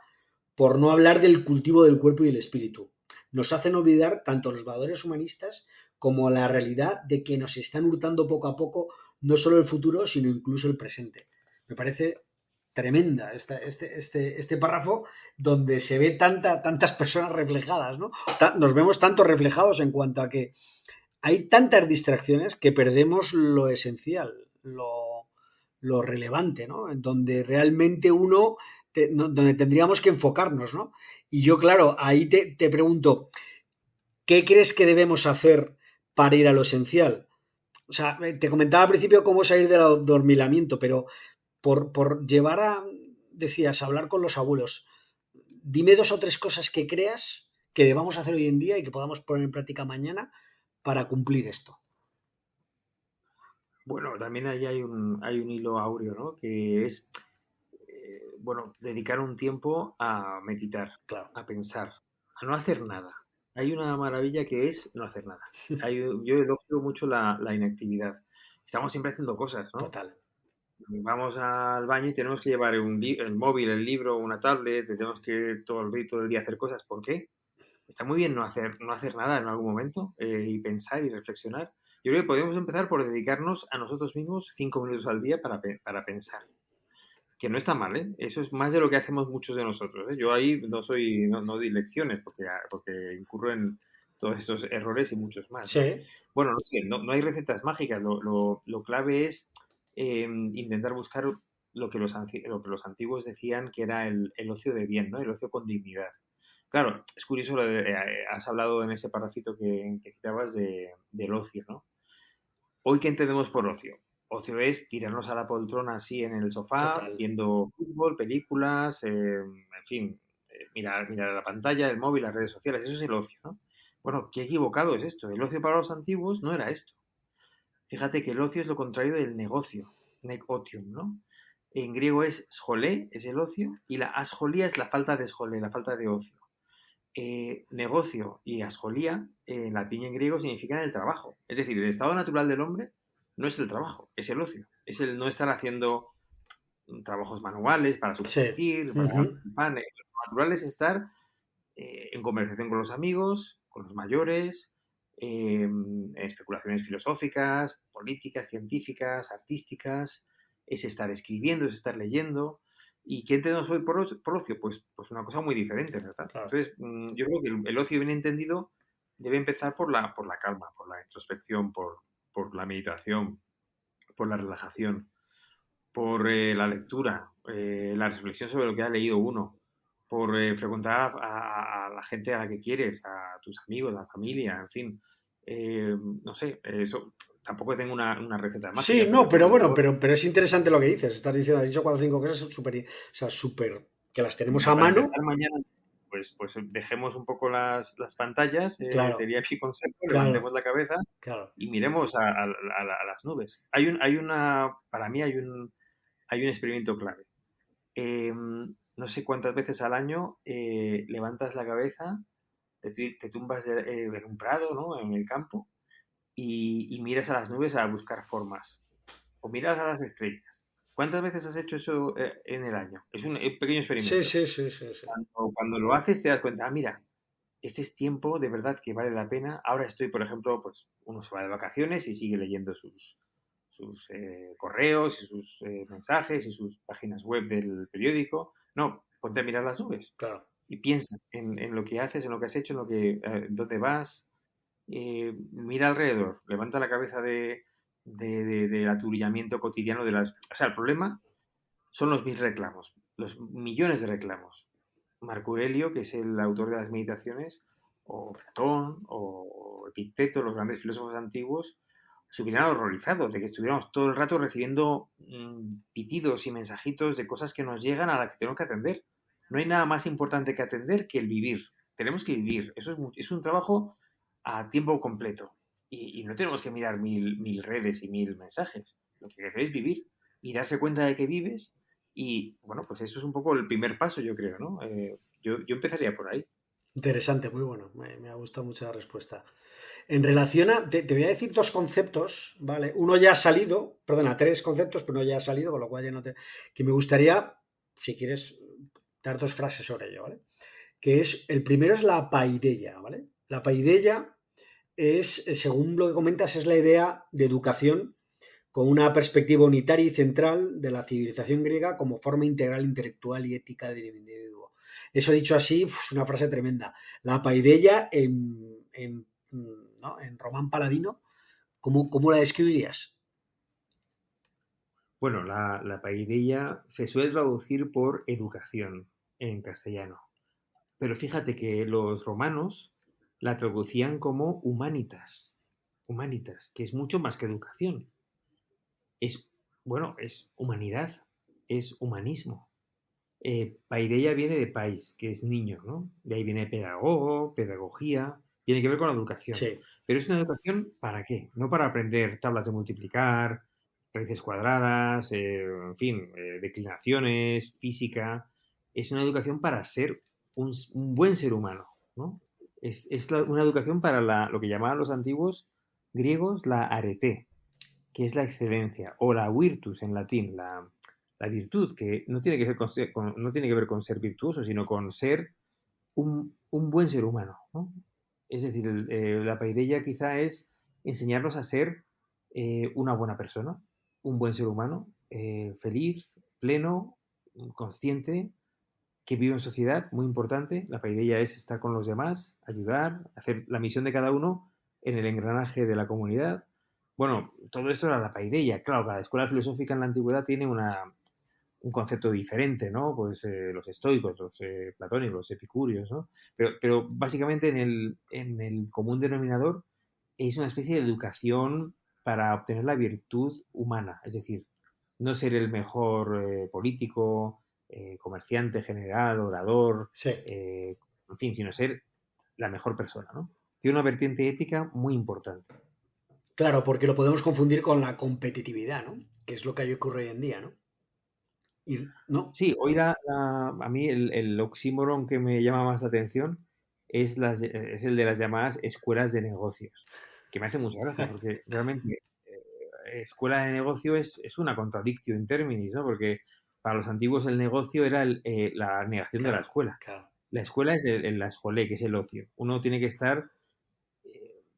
por no hablar del cultivo del cuerpo y el espíritu. Nos hacen olvidar tanto los valores humanistas como la realidad de que nos están hurtando poco a poco no solo el futuro, sino incluso el presente. Me parece tremenda este párrafo donde se ve tantas personas reflejadas, ¿no? Nos vemos tanto reflejados en cuanto a que hay tantas distracciones que perdemos lo esencial, lo relevante, ¿no? En donde realmente donde tendríamos que enfocarnos, ¿no? Y yo, claro, ahí te pregunto, ¿qué crees que debemos hacer para ir a lo esencial? O sea, te comentaba al principio cómo salir del adormilamiento, pero por llevar decías, hablar con los abuelos, dime 2 o 3 cosas que creas que debamos hacer hoy en día y que podamos poner en práctica mañana para cumplir esto. Bueno, también ahí hay un hilo áureo, ¿no? Que es, bueno, dedicar un tiempo a meditar, Claro. a pensar, a no hacer nada. Hay una maravilla que es no hacer nada. Yo elogio mucho la inactividad. Estamos siempre haciendo cosas, ¿no? Total. Vamos al baño y tenemos que llevar el móvil, el libro, una tablet, tenemos que todo el día hacer cosas. ¿Por qué? Está muy bien no hacer nada en algún momento y pensar y reflexionar. Yo creo que podemos empezar por dedicarnos a nosotros mismos 5 minutos al día para pensar. Que no está mal, ¿eh? Eso es más de lo que hacemos muchos de nosotros, ¿eh? Yo ahí no doy lecciones porque incurro en todos estos errores y muchos más, ¿no? Sí. Bueno, no sé, no hay recetas mágicas. Lo clave es intentar buscar lo que los antiguos decían que era el ocio de bien, ¿no? El ocio con dignidad. Claro, es curioso, has hablado en ese parrafito que citabas del ocio, ¿no? Hoy, ¿qué entendemos por ocio? Ocio es tirarnos a la poltrona así en el sofá, Total. viendo fútbol, películas, en fin, mirar a la pantalla, el móvil, las redes sociales. Eso es el ocio, ¿no? Bueno, qué equivocado es esto. El ocio para los antiguos no era esto. Fíjate que el ocio es lo contrario del negocio, nec otium, ¿no? En griego es scholé, es el ocio, y la asjolía es la falta de scholé, la falta de ocio. Negocio y asjolía, en latín y en griego, significan el trabajo. Es decir, el estado natural del hombre no es el trabajo, es el ocio. Es el no estar haciendo trabajos manuales para Sí. subsistir, para Uh-huh. ganarse el pan. Lo natural es estar en conversación con los amigos, con los mayores, en especulaciones filosóficas, políticas, científicas, artísticas, es estar escribiendo, es estar leyendo. ¿Y qué entendemos hoy por ocio? Pues una cosa muy diferente, ¿verdad? Claro. Entonces, yo creo que el ocio bien entendido debe empezar por la calma, por la introspección, por la meditación, por la relajación, por la lectura, la reflexión sobre lo que ha leído uno, por frecuentar a la gente a la que quieres, a tus amigos, a la familia, en fin. No sé, eso tampoco tengo una receta Sí, mágica, no, pero pero sobre bueno, todo pero es interesante lo que dices. Estás diciendo, has dicho 4 o 5 cosas súper, o sea, súper, que las tenemos sí, a para mano. empezar mañana, pues dejemos un poco las pantallas, Claro, sería mi consejo, claro, levantemos la cabeza claro. y miremos a las nubes. Para mí hay un experimento clave. No sé cuántas veces al año levantas la cabeza, te tumbas en un prado, ¿no? En el campo, y miras a las nubes a buscar formas. O miras a las estrellas. ¿Cuántas veces has hecho eso en el año? Es un pequeño Sí, experimento. sí, sí, sí, sí. Cuando lo haces te das cuenta, mira, este es tiempo de verdad que vale la pena. Ahora estoy, por ejemplo, pues uno se va de vacaciones y sigue leyendo sus correos y sus mensajes y sus páginas web del periódico. No, ponte a mirar las nubes Claro. y piensa en lo que haces, en lo que has hecho, dónde vas. Mira alrededor, levanta la cabeza del aturullamiento cotidiano de las... O sea, el problema son los mil reclamos, los millones de reclamos. Marco Aurelio, que es el autor de las Meditaciones, o Platón, o Epicteto, los grandes filósofos antiguos, se hubieran horrorizado de que estuviéramos todo el rato recibiendo pitidos y mensajitos de cosas que nos llegan a las que tenemos que atender. No hay nada más importante que atender que el vivir. Tenemos que vivir. Eso es un trabajo a tiempo completo. Y no tenemos que mirar mil redes y mil mensajes. Lo que hay que hacer es vivir y darse cuenta de que vives. Y bueno, pues eso es un poco el primer paso, yo creo, ¿no? Yo empezaría por ahí. Interesante, muy bueno. Me ha gustado mucho la respuesta. En relación a, te voy a decir dos conceptos, ¿vale? Uno ya ha salido, perdona, tres conceptos, pero uno ya ha salido, con lo cual ya no te... Que me gustaría, si quieres, dar dos frases sobre ello, ¿vale? Que es, el primero es la paideia, ¿vale? La paideia es, según lo que comentas, es la idea de educación con una perspectiva unitaria y central de la civilización griega como forma integral, intelectual y ética del individuo. Eso dicho así, es una frase tremenda. La paideia ¿no? En Román Paladino, ¿cómo la describirías? Bueno, la paideia se suele traducir por educación en castellano. Pero fíjate que los romanos la traducían como humanitas, que es mucho más que educación. Es, bueno, es humanidad, es humanismo. Paideia viene de pais, que es niño, ¿no? De ahí viene pedagogo, pedagogía, tiene que ver con la educación. Sí. Pero es una educación ¿para qué? No para aprender tablas de multiplicar, raíces cuadradas, en fin, declinaciones, física. Es una educación para ser un buen ser humano, ¿no? Una educación para lo que llamaban los antiguos griegos la arete, que es la excelencia, o la virtus en latín, la virtud, que no tiene que ver no tiene que ver con ser virtuoso, sino con ser un buen ser humano, ¿no? Es decir, la paideia quizá es enseñarnos a ser una buena persona, un buen ser humano, feliz, pleno, consciente, que vive en sociedad, muy importante. La paideia es estar con los demás, ayudar, hacer la misión de cada uno en el engranaje de la comunidad. Bueno, todo esto era la paideia. Claro, la escuela filosófica en la antigüedad tiene un concepto diferente, ¿no? Pues los estoicos, los platónicos, los epicúreos, ¿no? Pero básicamente en el común denominador es una especie de educación para obtener la virtud humana, es decir, no ser el mejor político, comerciante, general, orador, Sí. En fin, sino ser la mejor persona, ¿no? Tiene una vertiente ética muy importante. Claro, porque lo podemos confundir con la competitividad, ¿no? Que es lo que hay ocurre hoy en día, ¿no? ¿No? Sí, hoy a mí el oxímoron que me llama más la atención es el de las llamadas escuelas de negocios, que me hace mucha gracia, porque realmente escuela de negocio es una contradictio in terminis, ¿no? Porque para los antiguos el negocio era la negación de la Claro, escuela. claro. La escuela es la escolé, que es el ocio. Uno tiene que estar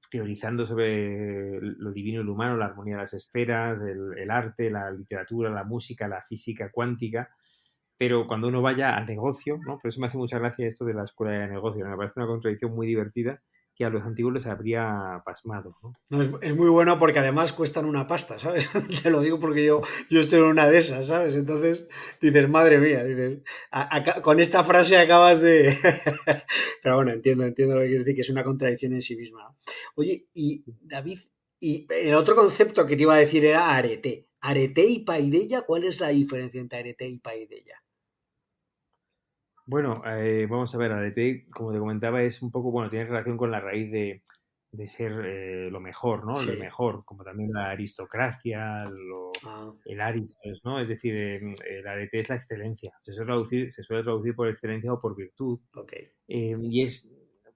teorizando sobre lo divino y lo humano, la armonía de las esferas, el arte, la literatura, la música, la física cuántica, pero cuando uno vaya al negocio, ¿no? Por eso me hace mucha gracia esto de la escuela de negocio, me parece una contradicción muy divertida que a los antiguos les habría pasmado, ¿no? No, es muy bueno porque además cuestan una pasta, ¿sabes? Te lo digo porque yo estoy en una de esas, ¿sabes? Entonces dices, madre mía, dices, con esta frase acabas de... Pero bueno, entiendo lo que quieres decir, que es una contradicción en sí misma, ¿no? Oye, y David, y el otro concepto que te iba a decir era arete. Arete y paideia, ¿cuál es la diferencia entre arete y paideia? Bueno, vamos a ver, ADT, como te comentaba, es un poco, bueno, tiene relación con la raíz de ser lo mejor, ¿no? Sí. Lo mejor, como también la aristocracia, Ah, el aristos, ¿no? Es decir, el ADT es la excelencia. Se suele traducir por excelencia o por virtud. ok. Y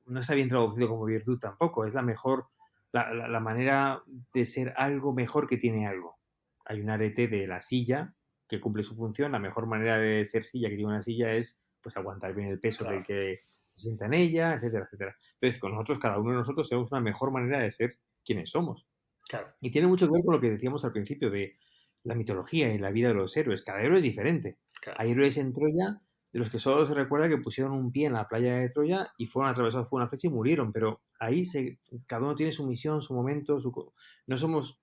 no está bien traducido como virtud tampoco, es la mejor, la manera de ser algo mejor que tiene algo. Hay un arete de la silla que cumple su función, la mejor manera de ser silla que tiene una silla es pues aguantar bien el peso del Claro, que se sienta en ella, etcétera, etcétera. Entonces, con nosotros, cada uno de nosotros tenemos una mejor manera de ser quienes somos. claro, Y tiene mucho que ver con lo que decíamos al principio de la mitología y la vida de los héroes. Cada héroe es diferente. claro. Hay héroes en Troya de los que solo se recuerda que pusieron un pie en la playa de Troya y fueron atravesados por una flecha y murieron, pero ahí cada uno tiene su misión, su momento, no somos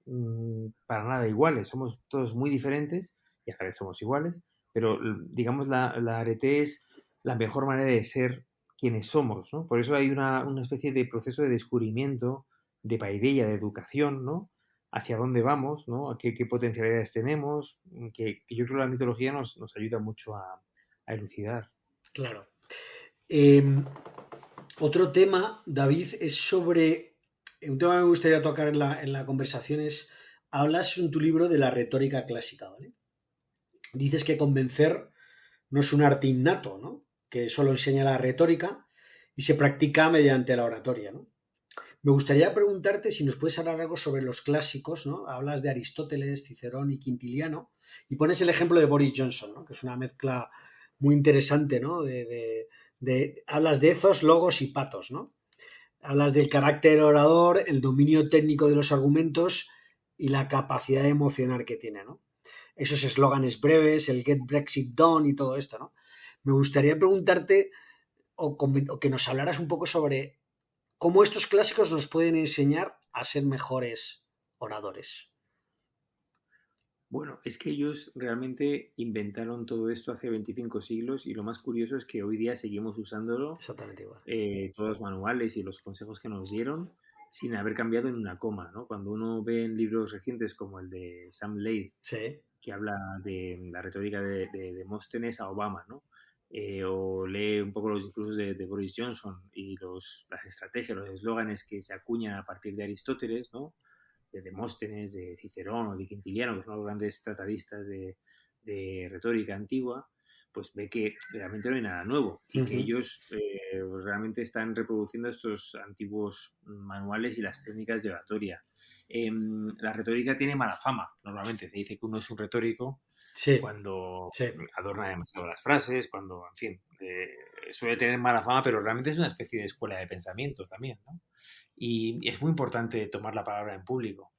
para nada iguales, somos todos muy diferentes y a la vez somos iguales, pero digamos la arete es la mejor manera de ser quienes somos, ¿no? Por eso hay una especie de proceso de descubrimiento, de paideia, de educación, ¿no? Hacia dónde vamos, ¿no? Qué potencialidades tenemos, que yo creo que la mitología nos ayuda mucho a elucidar. Claro. Otro tema, David, es sobre. Un tema que me gustaría tocar en la conversación es. Hablas en tu libro de la retórica clásica, ¿vale? Dices que convencer no es un arte innato, ¿no? Que solo enseña la retórica y se practica mediante la oratoria, ¿no? Me gustaría preguntarte si nos puedes hablar algo sobre los clásicos, ¿no? Hablas de Aristóteles, Cicerón y Quintiliano y pones el ejemplo de Boris Johnson, ¿no? Que es una mezcla muy interesante, ¿no? Hablas de ethos, logos y patos, ¿no? Hablas del carácter orador, el dominio técnico de los argumentos y la capacidad de emocionar que tiene, ¿no? Esos eslóganes breves, el Get Brexit Done y todo esto, ¿no? Me gustaría preguntarte o que nos hablaras un poco sobre cómo estos clásicos nos pueden enseñar a ser mejores oradores. Bueno, es que ellos realmente inventaron todo esto hace 25 siglos y lo más curioso es que hoy día seguimos usándolo, Exactamente igual. todos los manuales y los consejos que nos dieron sin haber cambiado en una coma, ¿no? Cuando uno ve en libros recientes como el de Sam Leith, Sí, que habla de la retórica de Demóstenes a Obama, ¿no? O lee un poco los discursos de Boris Johnson y las estrategias, los eslóganes que se acuñan a partir de Aristóteles, ¿no? De Demóstenes, de Cicerón o de Quintiliano, que son los grandes tratadistas de retórica antigua, pues ve que realmente no hay nada nuevo y que ellos realmente están reproduciendo estos antiguos manuales y las técnicas de oratoria. La retórica tiene mala fama, normalmente. Se dice que uno es un retórico sí, cuando sí. adorna demasiado las frases, cuando, en fin, suele tener mala fama, pero realmente es una especie de escuela de pensamiento también, ¿no? Y es muy importante tomar la palabra en público.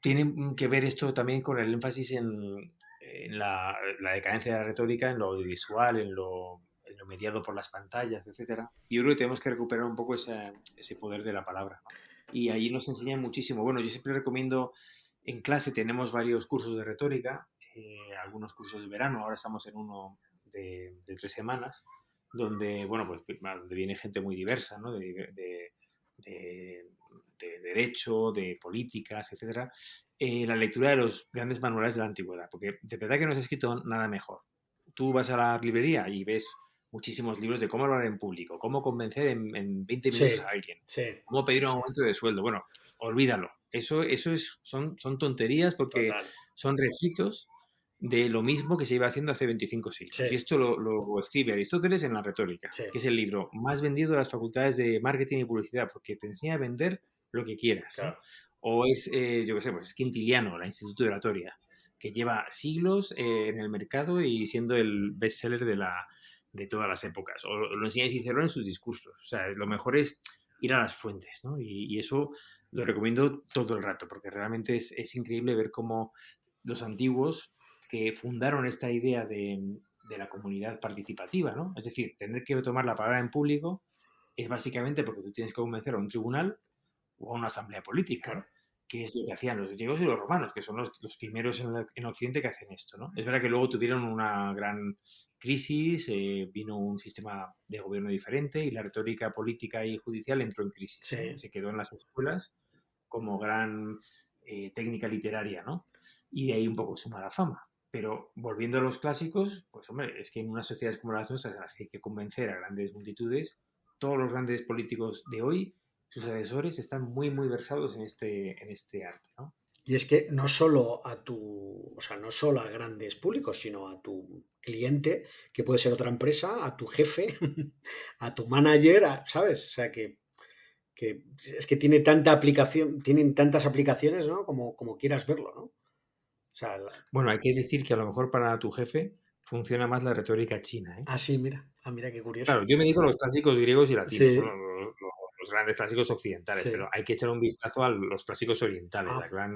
Tiene que ver esto también con el énfasis en la decadencia de la retórica, en lo audiovisual, en lo mediado por las pantallas, etcétera. Y yo creo que tenemos que recuperar un poco ese poder de la palabra, ¿no? Y ahí nos enseñan muchísimo. Bueno, yo siempre recomiendo, en clase tenemos varios cursos de retórica, algunos cursos de verano, ahora estamos en uno de 3 semanas, donde, bueno, pues donde viene gente muy diversa, ¿no? De derecho, de políticas, etcétera, la lectura de los grandes manuales de la antigüedad, porque de verdad que no se ha escrito nada mejor. Tú vas a la librería y ves muchísimos libros de cómo hablar en público, cómo convencer en 20 minutos Sí, a alguien, sí, cómo pedir un aumento de sueldo. Bueno, olvídalo. Eso son tonterías porque total. son refritos de lo mismo que se iba haciendo hace 25 siglos. Sí, Y esto lo escribe Aristóteles en La Retórica, sí, que es el libro más vendido de las facultades de marketing y publicidad, porque te enseña a vender lo que quieras, ¿no? claro. O es, yo qué sé, pues es Quintiliano, la Instituto de Oratoria, que lleva siglos en el mercado y siendo el bestseller de todas las épocas. O lo enseña Cicerón en sus discursos. O sea, lo mejor es ir a las fuentes, ¿no? Y eso lo recomiendo todo el rato, porque realmente es increíble ver cómo los antiguos que fundaron esta idea de la comunidad participativa, ¿no? Es decir, tener que tomar la palabra en público es básicamente porque tú tienes que convencer a un tribunal o a una asamblea política, Claro. ¿no? Que es lo que hacían los griegos y los romanos, que son los primeros en Occidente que hacen esto, ¿no? Es verdad que luego tuvieron una gran crisis, vino un sistema de gobierno diferente y la retórica política y judicial entró en crisis, ¿no? Sí. Se quedó en las escuelas como gran técnica literaria, ¿no? Y de ahí un poco su mala fama. Pero volviendo a los clásicos, pues hombre, es que en unas sociedades como las nuestras, en las que hay que convencer a grandes multitudes, todos los grandes políticos de hoy, sus asesores, están muy, muy versados en este arte, ¿no? Y es que no solo no solo a grandes públicos, sino a tu cliente, que puede ser otra empresa, a tu jefe, a tu manager, ¿sabes? O sea que es que tiene tanta aplicación, tienen tantas aplicaciones, ¿no? Como quieras verlo, ¿no? O sea, Bueno, hay que decir que a lo mejor para tu jefe funciona más la retórica china, ¿eh? sí, mira, mira qué curioso. Claro, yo me dedico a los clásicos griegos y latinos, son Sí, los grandes clásicos occidentales, sí. pero hay que echar un vistazo a los clásicos orientales. Ah,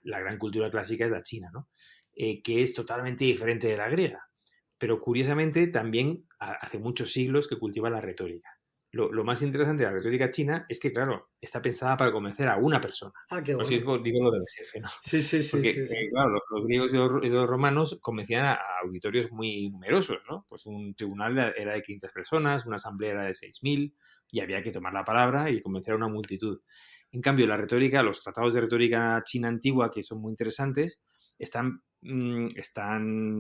La gran cultura clásica es la china, ¿no? Que es totalmente diferente de la griega. Pero curiosamente también hace muchos siglos que cultiva la retórica. Lo más interesante de la retórica china es que, claro, está pensada para convencer a una persona. qué Por eso bueno. digo lo del jefe, ¿no? Sí, sí, sí, Porque, sí, sí. claro, los griegos y los romanos convencían a auditorios muy numerosos, ¿no? Pues un tribunal era de 500 personas, una asamblea era de 6.000 y había que tomar la palabra y convencer a una multitud. En cambio, la retórica, los tratados de retórica china antigua, que son muy interesantes, están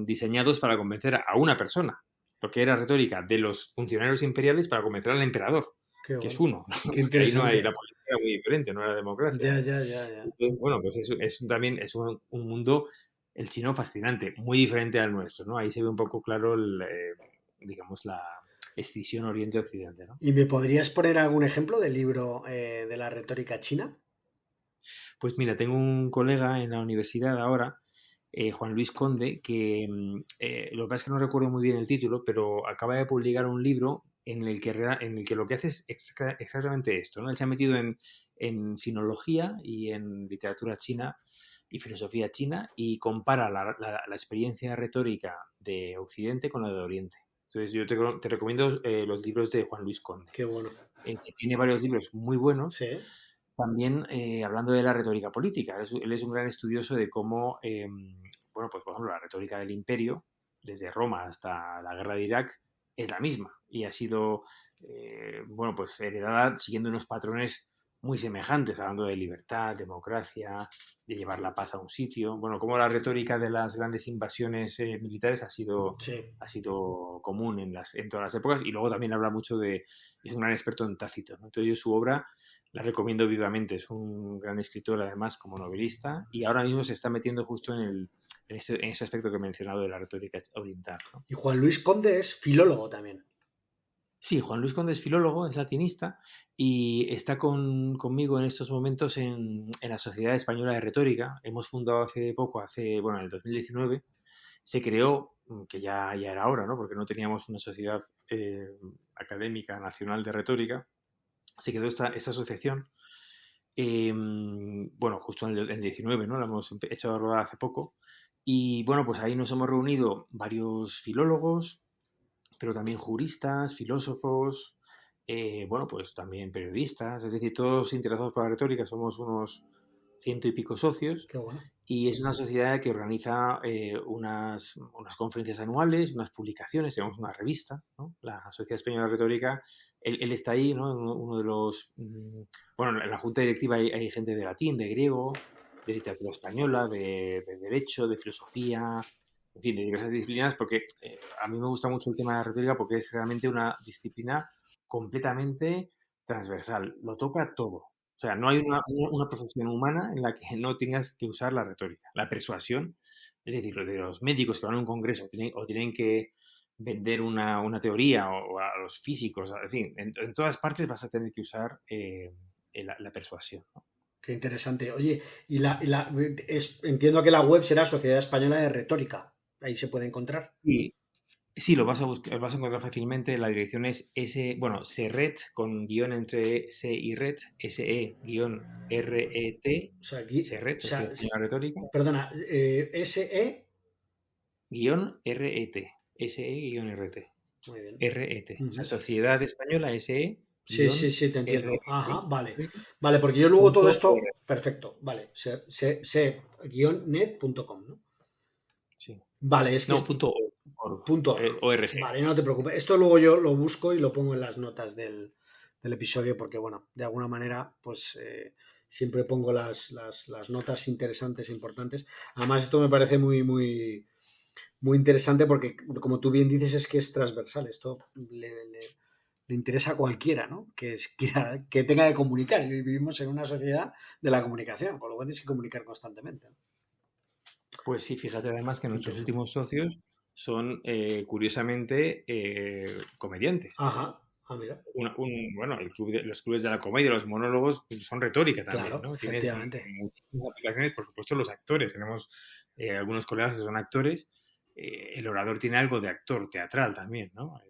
diseñados para convencer a una persona, porque era retórica de los funcionarios imperiales para convencer al emperador, Qué que es bueno. uno, ¿no? Qué Porque ahí no hay, interesante. la política era muy diferente, no era democracia, Ya, ¿no? ya, ya, ya. Entonces, bueno, pues también es un mundo, el chino, fascinante, muy diferente al nuestro, ¿no? Ahí se ve un poco claro, digamos, escisión Oriente-Occidente, ¿no? ¿Y me podrías poner algún ejemplo del libro de la retórica china? Pues mira, tengo un colega en la universidad ahora, Juan Luis Conde, que lo que pasa es que no recuerdo muy bien el título, pero acaba de publicar un libro en el que lo que hace es exactamente esto, ¿no? Él se ha metido en sinología y en literatura china y filosofía china y compara la experiencia retórica de Occidente con la de Oriente. Entonces yo te recomiendo los libros de Juan Luis Conde, Qué bueno. que tiene varios libros muy buenos. Sí, También hablando de la retórica política, él es un gran estudioso de cómo, bueno, pues por ejemplo, la retórica del imperio, desde Roma hasta la guerra de Irak, es la misma y ha sido, bueno, pues heredada siguiendo unos patrones muy semejantes, hablando de libertad, democracia, de llevar la paz a un sitio. Bueno, como la retórica de las grandes invasiones militares sí. ha sido común en todas las épocas, y luego también habla mucho es un gran experto en Tácito, ¿no? Entonces yo su obra la recomiendo vivamente. Es un gran escritor, además, como novelista, y ahora mismo se está metiendo justo en ese aspecto que he mencionado de la retórica oriental, ¿no? Y Juan Luis Conde es filólogo también. Sí, Juan Luis Conde es filólogo, es latinista, y está conmigo en estos momentos en la Sociedad Española de Retórica. Hemos fundado hace poco, bueno, en el 2019, se creó, que ya era hora, ¿no? Porque no teníamos una sociedad académica nacional de retórica. Se creó esta asociación. Bueno, justo en el 19, ¿no? La hemos hecho a rodar hace poco. Y bueno, pues ahí nos hemos reunido varios filólogos, pero también juristas, filósofos, bueno, pues también periodistas, es decir, todos interesados por la retórica. Somos unos 100 y pico socios. Qué bueno. Y es una sociedad que organiza unas conferencias anuales, unas publicaciones, tenemos una revista, ¿no? La Sociedad Española de Retórica. Él está ahí, ¿no? Uno de los... Bueno, en la junta directiva hay gente de latín, de griego, de literatura española, de derecho, de filosofía, en fin, de diversas disciplinas, porque a mí me gusta mucho el tema de la retórica porque es realmente una disciplina completamente transversal, lo toca todo. O sea, no hay una profesión humana en la que no tengas que usar la retórica, la persuasión. Es decir, lo de los médicos que van a un congreso o tienen que vender una teoría, o a los físicos, en fin, en todas partes vas a tener que usar la persuasión, ¿no? Qué interesante. Oye, entiendo que la web será Sociedad Española de Retórica. Ahí se puede encontrar. Y sí, lo vas a buscar, lo vas a encontrar fácilmente. La dirección es SERET, con guión entre C y RET, SE-RET, O sea, aquí, SERET, o sea, Sociedad Española de Retórica, perdona, SE. guión RET, SE-RT, Muy bien. RET, o sea, Ujú. Sociedad Española SE, Sí, sí, guión sí, te entiendo. Ajá, RET, vale. Vale, porque yo luego todo punto esto. org. Perfecto, vale. Se-net.com, ¿no? Sí. Vale, es que No, org, punto org. ORG. Vale, no te preocupes. Esto luego yo lo busco y lo pongo en las notas del episodio porque, bueno, de alguna manera, pues siempre pongo las notas interesantes e importantes. Además, esto me parece muy, muy, muy interesante porque, como tú bien dices, es que es transversal. Esto le interesa a cualquiera, ¿no? Que tenga que comunicar. Y vivimos en una sociedad de la comunicación, con lo cual tienes que comunicar constantemente, ¿no? Pues sí, fíjate además que Qué nuestros interesante. últimos socios son, curiosamente, comediantes. Ajá. Ah, mira. Bueno, los clubes de la comedia, los monólogos, pues, son retórica también, Claro, ¿no? Tienes efectivamente. muchísimas aplicaciones, por supuesto, los actores. Tenemos algunos colegas que son actores. El orador tiene algo de actor teatral también, ¿no?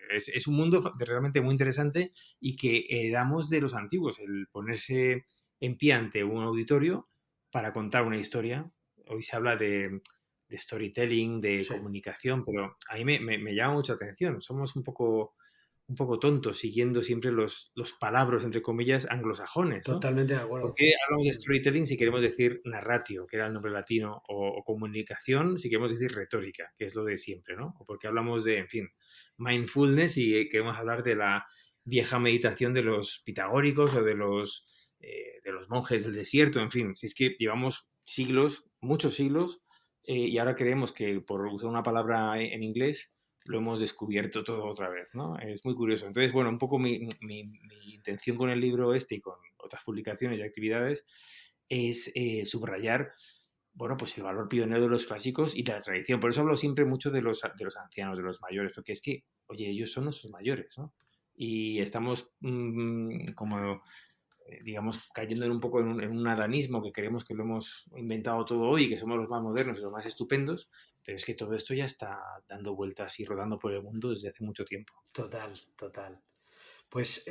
Es un mundo realmente muy interesante y que heredamos de los antiguos, el ponerse en pie ante un auditorio para contar una historia. Hoy se habla de storytelling, de Sí, comunicación, pero a mí me llama mucha atención. Somos un poco tontos siguiendo siempre los palabras, entre comillas, anglosajones, ¿no? totalmente de ¿Por acuerdo. qué hablamos de storytelling si queremos decir narratio, que era el nombre latino, o comunicación si queremos decir retórica, que es lo de siempre, ¿no? O porque hablamos de, en fin, mindfulness y queremos hablar de la vieja meditación de los pitagóricos o de los monjes del desierto, en fin, si es que llevamos siglos, muchos siglos, y ahora creemos que por usar una palabra en inglés lo hemos descubierto todo otra vez, ¿no? Es muy curioso. Entonces, bueno, un poco mi intención con el libro este y con otras publicaciones y actividades es subrayar bueno, pues el valor pionero de los clásicos y de la tradición. Por eso hablo siempre mucho de los ancianos, de los mayores, porque es que, oye, ellos son nuestros mayores, ¿no? Y estamos como, digamos, cayendo en un poco en un adanismo que creemos que lo hemos inventado todo hoy, que somos los más modernos y los más estupendos, pero es que todo esto ya está dando vueltas y rodando por el mundo desde hace mucho tiempo. Total, total. Pues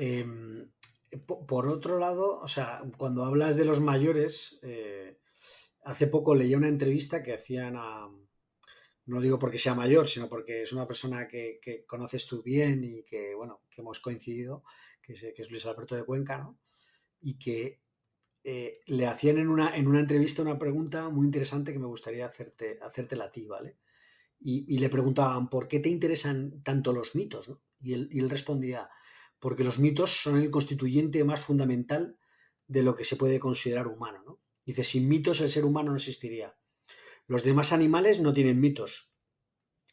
por otro lado, o sea, cuando hablas de los mayores, hace poco leí una entrevista que hacían a, no digo porque sea mayor, sino porque es una persona que conoces tú bien y que, bueno, que hemos coincidido, que es Luis Alberto de Cuenca, ¿no? Y que le hacían en una entrevista una pregunta muy interesante que me gustaría hacértela a ti, ¿vale? Y le preguntaban, ¿por qué te interesan tanto los mitos? ¿No? Y él respondía, porque los mitos son el constituyente más fundamental de lo que se puede considerar humano, ¿no? Dice, sin mitos el ser humano no existiría. Los demás animales no tienen mitos.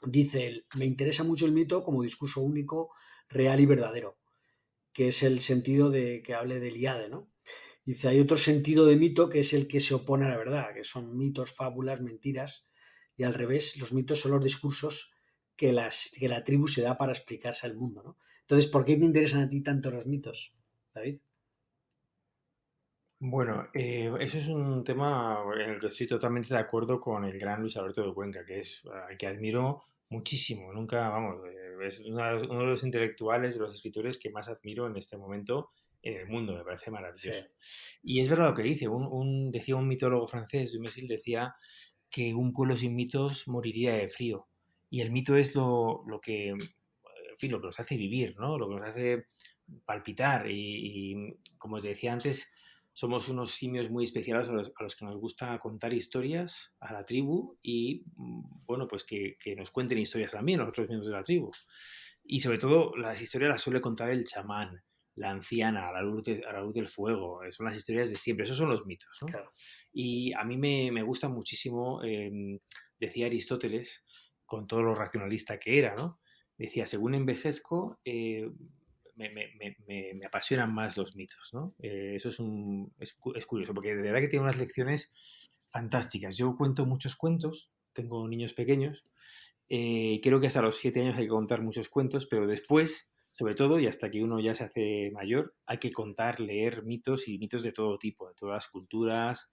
Dice él, me interesa mucho el mito como discurso único, real y verdadero, que es el sentido de que hable de Eliade, ¿no? Dice, hay otro sentido de mito que es el que se opone a la verdad, que son mitos, fábulas, mentiras, y al revés, los mitos son los discursos que la tribu se da para explicarse al mundo, ¿no? Entonces, ¿por qué te interesan a ti tanto los mitos, David? Bueno, eso es un tema en el que estoy totalmente de acuerdo con el gran Luis Alberto de Cuenca, que es al que admiro muchísimo. Nunca, vamos, es uno de los intelectuales, de los escritores que más admiro en este momento en el mundo. Me parece Sí, maravilloso. Y es verdad lo que dice. Decía un mitólogo francés, Dumézil, decía que un pueblo sin mitos moriría de frío. Y el mito es lo que, en fin, lo que nos hace vivir, ¿no? Lo que nos hace palpitar. Y como te decía antes, somos unos simios muy especiales a los que nos gusta contar historias a la tribu y, bueno, pues que nos cuenten historias también los otros miembros de la tribu. Y sobre todo, las historias las suele contar el chamán, la anciana, a la luz del fuego. Son las historias de siempre. Esos son los mitos, ¿no? claro. Y a mí me gusta muchísimo, decía Aristóteles, con todo lo racionalista que era, ¿no? Decía, según envejezco, me apasionan más los mitos, ¿no? Eso es curioso, porque de verdad que tiene unas lecciones fantásticas. Yo cuento muchos cuentos, tengo niños pequeños, creo que hasta los 7 años hay que contar muchos cuentos, pero después, sobre todo, y hasta que uno ya se hace mayor, hay que contar, leer mitos y mitos de todo tipo, de todas las culturas,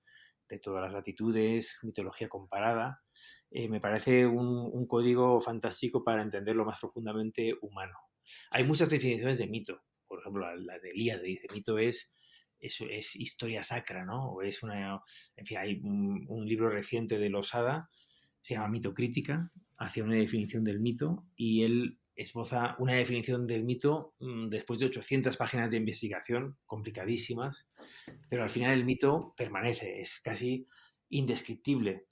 de todas las latitudes, mitología comparada. Me parece un código fantástico para entenderlo más profundamente humano. Hay muchas definiciones de mito. Por ejemplo, la de Ilíada dice, mito es historia sacra, ¿no? O es una... En fin, hay un libro reciente de Losada, se llama Mito Crítica, hacia una definición del mito y él esboza una definición del mito después de 800 páginas de investigación complicadísimas, pero al final el mito permanece, es casi indescriptible.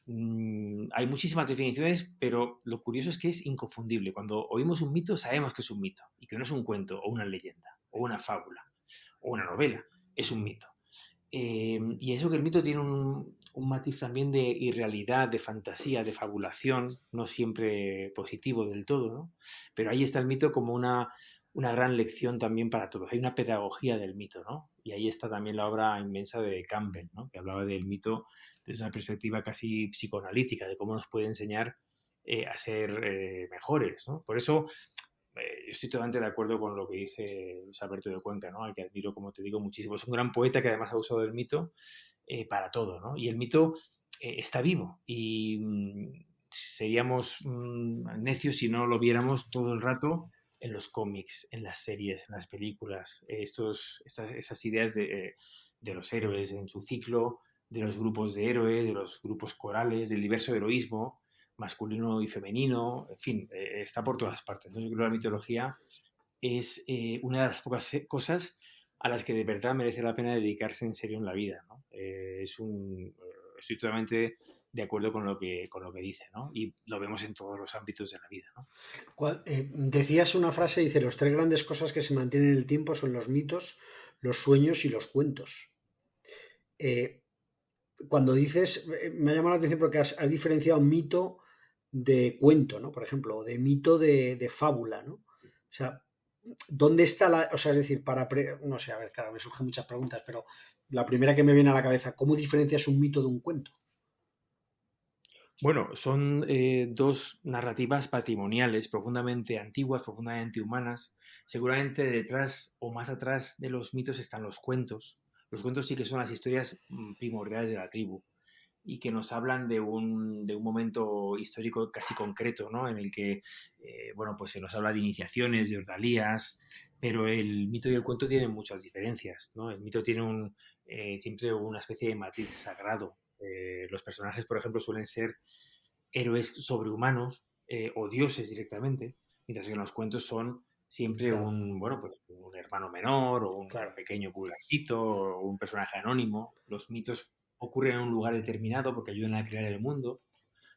Hay muchísimas definiciones, pero lo curioso es que es inconfundible. Cuando oímos un mito, sabemos que es un mito y que no es un cuento o una leyenda o una fábula o una novela, es un mito. Y eso que el mito tiene un matiz también de irrealidad, de fantasía, de fabulación, no siempre positivo del todo, ¿no? Pero ahí está el mito como una gran lección también para todos. Hay una pedagogía del mito, ¿no? Y ahí está también la obra inmensa de Campbell, ¿no? Que hablaba del mito desde una perspectiva casi psicoanalítica, de cómo nos puede enseñar a ser mejores, ¿no? Por eso yo estoy totalmente de acuerdo con lo que dice Luis Alberto de Cuenca, ¿no? Al que admiro, como te digo, muchísimo. Es un gran poeta que además ha usado el mito para todo, ¿no? Y el mito está vivo y seríamos necios si no lo viéramos todo el rato en los cómics, en las series, en las películas, esas ideas de los héroes en su ciclo, de los grupos de héroes, de los grupos corales, del diverso heroísmo masculino y femenino, en fin, está por todas partes. Entonces, yo creo que la mitología es una de las pocas cosas a las que de verdad merece la pena dedicarse en serio en la vida, ¿no? Estoy totalmente de acuerdo con lo que dice, ¿no? Y lo vemos en todos los ámbitos de la vida, ¿no? Decías una frase, dice, los tres grandes cosas que se mantienen en el tiempo son los mitos, los sueños y los cuentos. Cuando dices, me ha llamado la atención porque has diferenciado mito de cuento, ¿no? Por ejemplo, o de mito de fábula, ¿no? O sea, ¿dónde está la...? O sea, es decir, no sé, a ver, claro, me surgen muchas preguntas, pero la primera que me viene a la cabeza, ¿cómo diferencias un mito de un cuento? Bueno, son dos narrativas patrimoniales profundamente antiguas, profundamente humanas. Seguramente detrás o más atrás de los mitos están los cuentos. Los cuentos sí que son las historias primordiales de la tribu y que nos hablan de un momento histórico casi concreto, ¿no? En el que, bueno, pues se nos habla de iniciaciones, de ordalías, pero el mito y el cuento tienen muchas diferencias, ¿no? El mito tiene siempre una especie de matiz sagrado. Los personajes, por ejemplo, suelen ser héroes sobrehumanos o dioses directamente, mientras que en los cuentos son siempre Claro, bueno, pues un hermano menor o un claro. pequeño pulgarcito o un personaje anónimo. Los mitos ocurren en un lugar determinado porque ayudan a crear el mundo.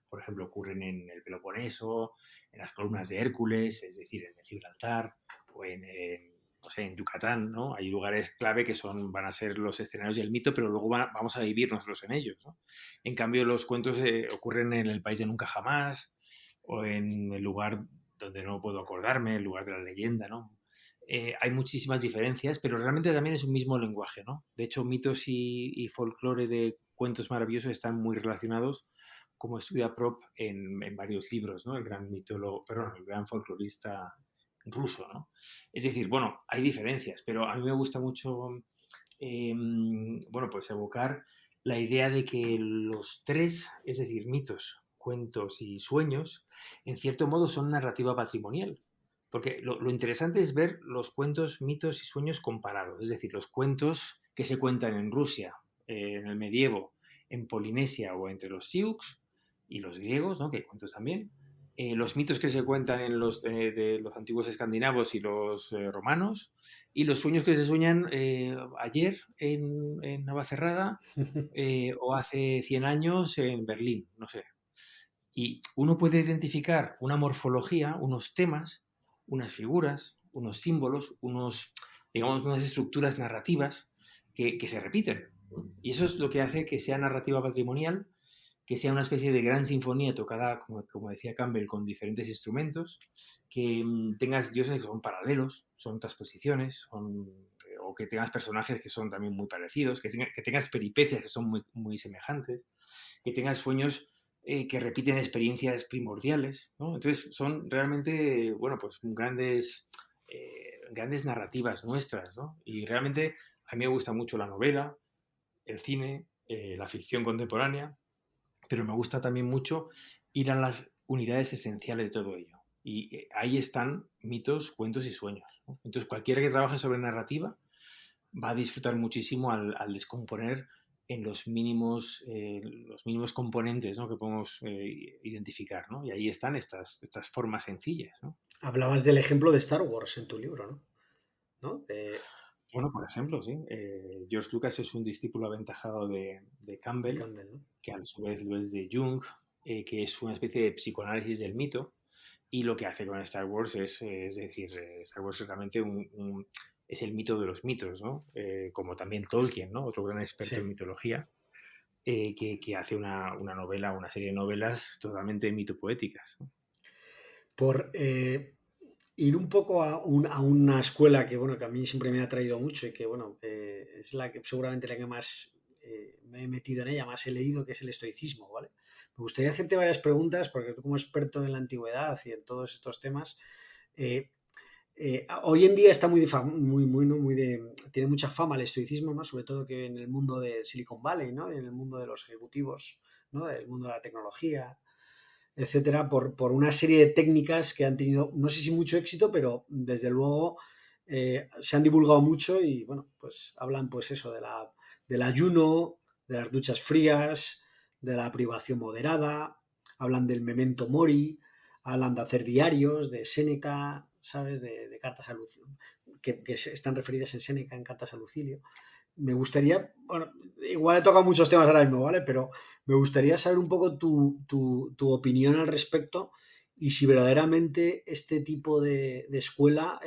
Por ejemplo, ocurren en el Peloponeso, en las columnas de Hércules, es decir, en el Gibraltar o no sé, en Yucatán, ¿no? Hay lugares clave que van a ser los escenarios del mito, pero luego vamos a vivir nosotros en ellos, ¿no? En cambio, los cuentos ocurren en el país de nunca jamás o en el lugar donde no puedo acordarme, el lugar de la leyenda, ¿no? Hay muchísimas diferencias, pero realmente también es un mismo lenguaje, ¿no? De hecho, mitos y folclore de cuentos maravillosos están muy relacionados, como estudia Prop en varios libros, ¿no? El gran mitólogo, perdón, el gran folclorista ruso, ¿no? Es decir, bueno, hay diferencias, pero a mí me gusta mucho, bueno, pues evocar la idea de que los tres, es decir, mitos, cuentos y sueños, en cierto modo son narrativa patrimonial. Porque lo interesante es ver los cuentos, mitos y sueños comparados. Es decir, los cuentos que se cuentan en Rusia, en el medievo, en Polinesia o entre los Sioux y los griegos, ¿no? Que hay cuentos también. Los mitos que se cuentan de los antiguos escandinavos y los romanos. Y los sueños que se sueñan ayer en Navacerrada o hace 100 años en Berlín, no sé. Y uno puede identificar una morfología, unos temas, unas figuras, unos símbolos, digamos, unas estructuras narrativas que se repiten. Y eso es lo que hace que sea narrativa patrimonial, que sea una especie de gran sinfonía tocada, como decía Campbell, con diferentes instrumentos, que tengas dioses que son paralelos, son transposiciones, o que tengas personajes que son también muy parecidos, que tengas peripecias que son muy, muy semejantes, que tengas sueños que repiten experiencias primordiales, ¿no? Entonces son realmente, bueno, pues grandes narrativas nuestras, ¿no? Y realmente a mí me gusta mucho la novela, el cine, la ficción contemporánea, pero me gusta también mucho ir a las unidades esenciales de todo ello. Y ahí están mitos, cuentos y sueños, ¿no? Entonces cualquiera que trabaje sobre narrativa va a disfrutar muchísimo al descomponer en los mínimos componentes, ¿no? Que podemos identificar, ¿no? Y ahí están estas formas sencillas, ¿no? Hablabas del ejemplo de Star Wars en tu libro, ¿no? ¿No? Bueno, por ejemplo, sí. George Lucas es un discípulo aventajado de De Campbell, Campbell, ¿no? que a su vez lo es de Jung, que es una especie de psicoanálisis del mito. Y lo que hace con Star Wars es decir, Star Wars es realmente es el mito de los mitos, ¿no? Como también Tolkien, ¿no? Otro gran experto Sí. en mitología, que hace una novela, una serie de novelas totalmente mitopoéticas, ¿no? Por ir un poco a una escuela que, bueno, que a mí siempre me ha atraído mucho y que, bueno, es la que seguramente la que más me he metido en ella, más he leído, que es el estoicismo, ¿vale? Me gustaría hacerte varias preguntas, porque tú como experto en la antigüedad y en todos estos temas, eh, hoy en día está tiene mucha fama el estoicismo, ¿no? Sobre todo que en el mundo de Silicon Valley, ¿no? En el mundo de los ejecutivos, ¿no? El mundo de la tecnología, etcétera, por una serie de técnicas que han tenido, no sé si mucho éxito, pero desde luego se han divulgado mucho y, bueno, pues hablan pues eso del ayuno, de las duchas frías, de la privación moderada, hablan del memento mori, hablan de hacer diarios, de Séneca, ¿sabes? De cartas a Lucilio, que están referidas en Séneca en cartas a Lucilio. Me gustaría, bueno, igual he tocado muchos temas ahora mismo, ¿vale? Pero me gustaría saber un poco tu opinión al respecto y si verdaderamente este tipo de escuela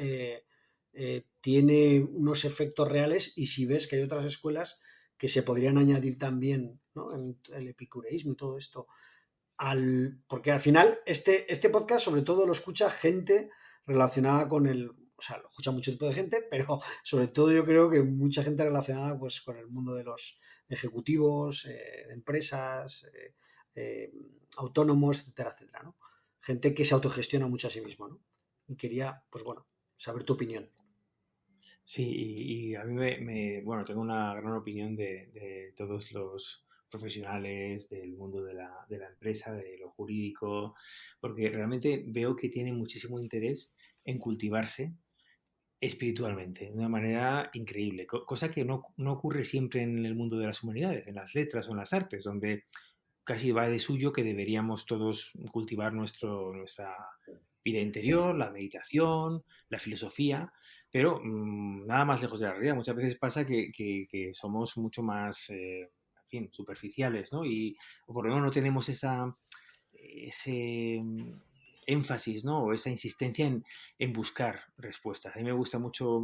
tiene unos efectos reales y si ves que hay otras escuelas que se podrían añadir también, ¿no? En el epicureísmo y todo esto. Porque al final este podcast sobre todo lo escucha gente relacionada con o sea, lo escucha mucho tipo de gente, pero sobre todo yo creo que mucha gente relacionada pues con el mundo de los ejecutivos, de empresas, autónomos, etcétera, etcétera, ¿no? Gente que se autogestiona mucho a sí mismo, ¿no? Y quería, pues bueno, saber tu opinión. Sí, y a mí bueno, tengo una gran opinión de todos los profesionales del mundo de la empresa, de lo jurídico, porque realmente veo que tienen muchísimo interés en cultivarse espiritualmente, de una manera increíble, cosa que no ocurre siempre en el mundo de las humanidades, en las letras o en las artes, donde casi va de suyo que deberíamos todos cultivar nuestra vida interior, la meditación, la filosofía, pero nada más lejos de la realidad. Muchas veces pasa que somos mucho más, en fin, superficiales, ¿no? O por lo menos no tenemos ese énfasis, ¿no? O esa insistencia en buscar respuestas. A mí me gusta mucho,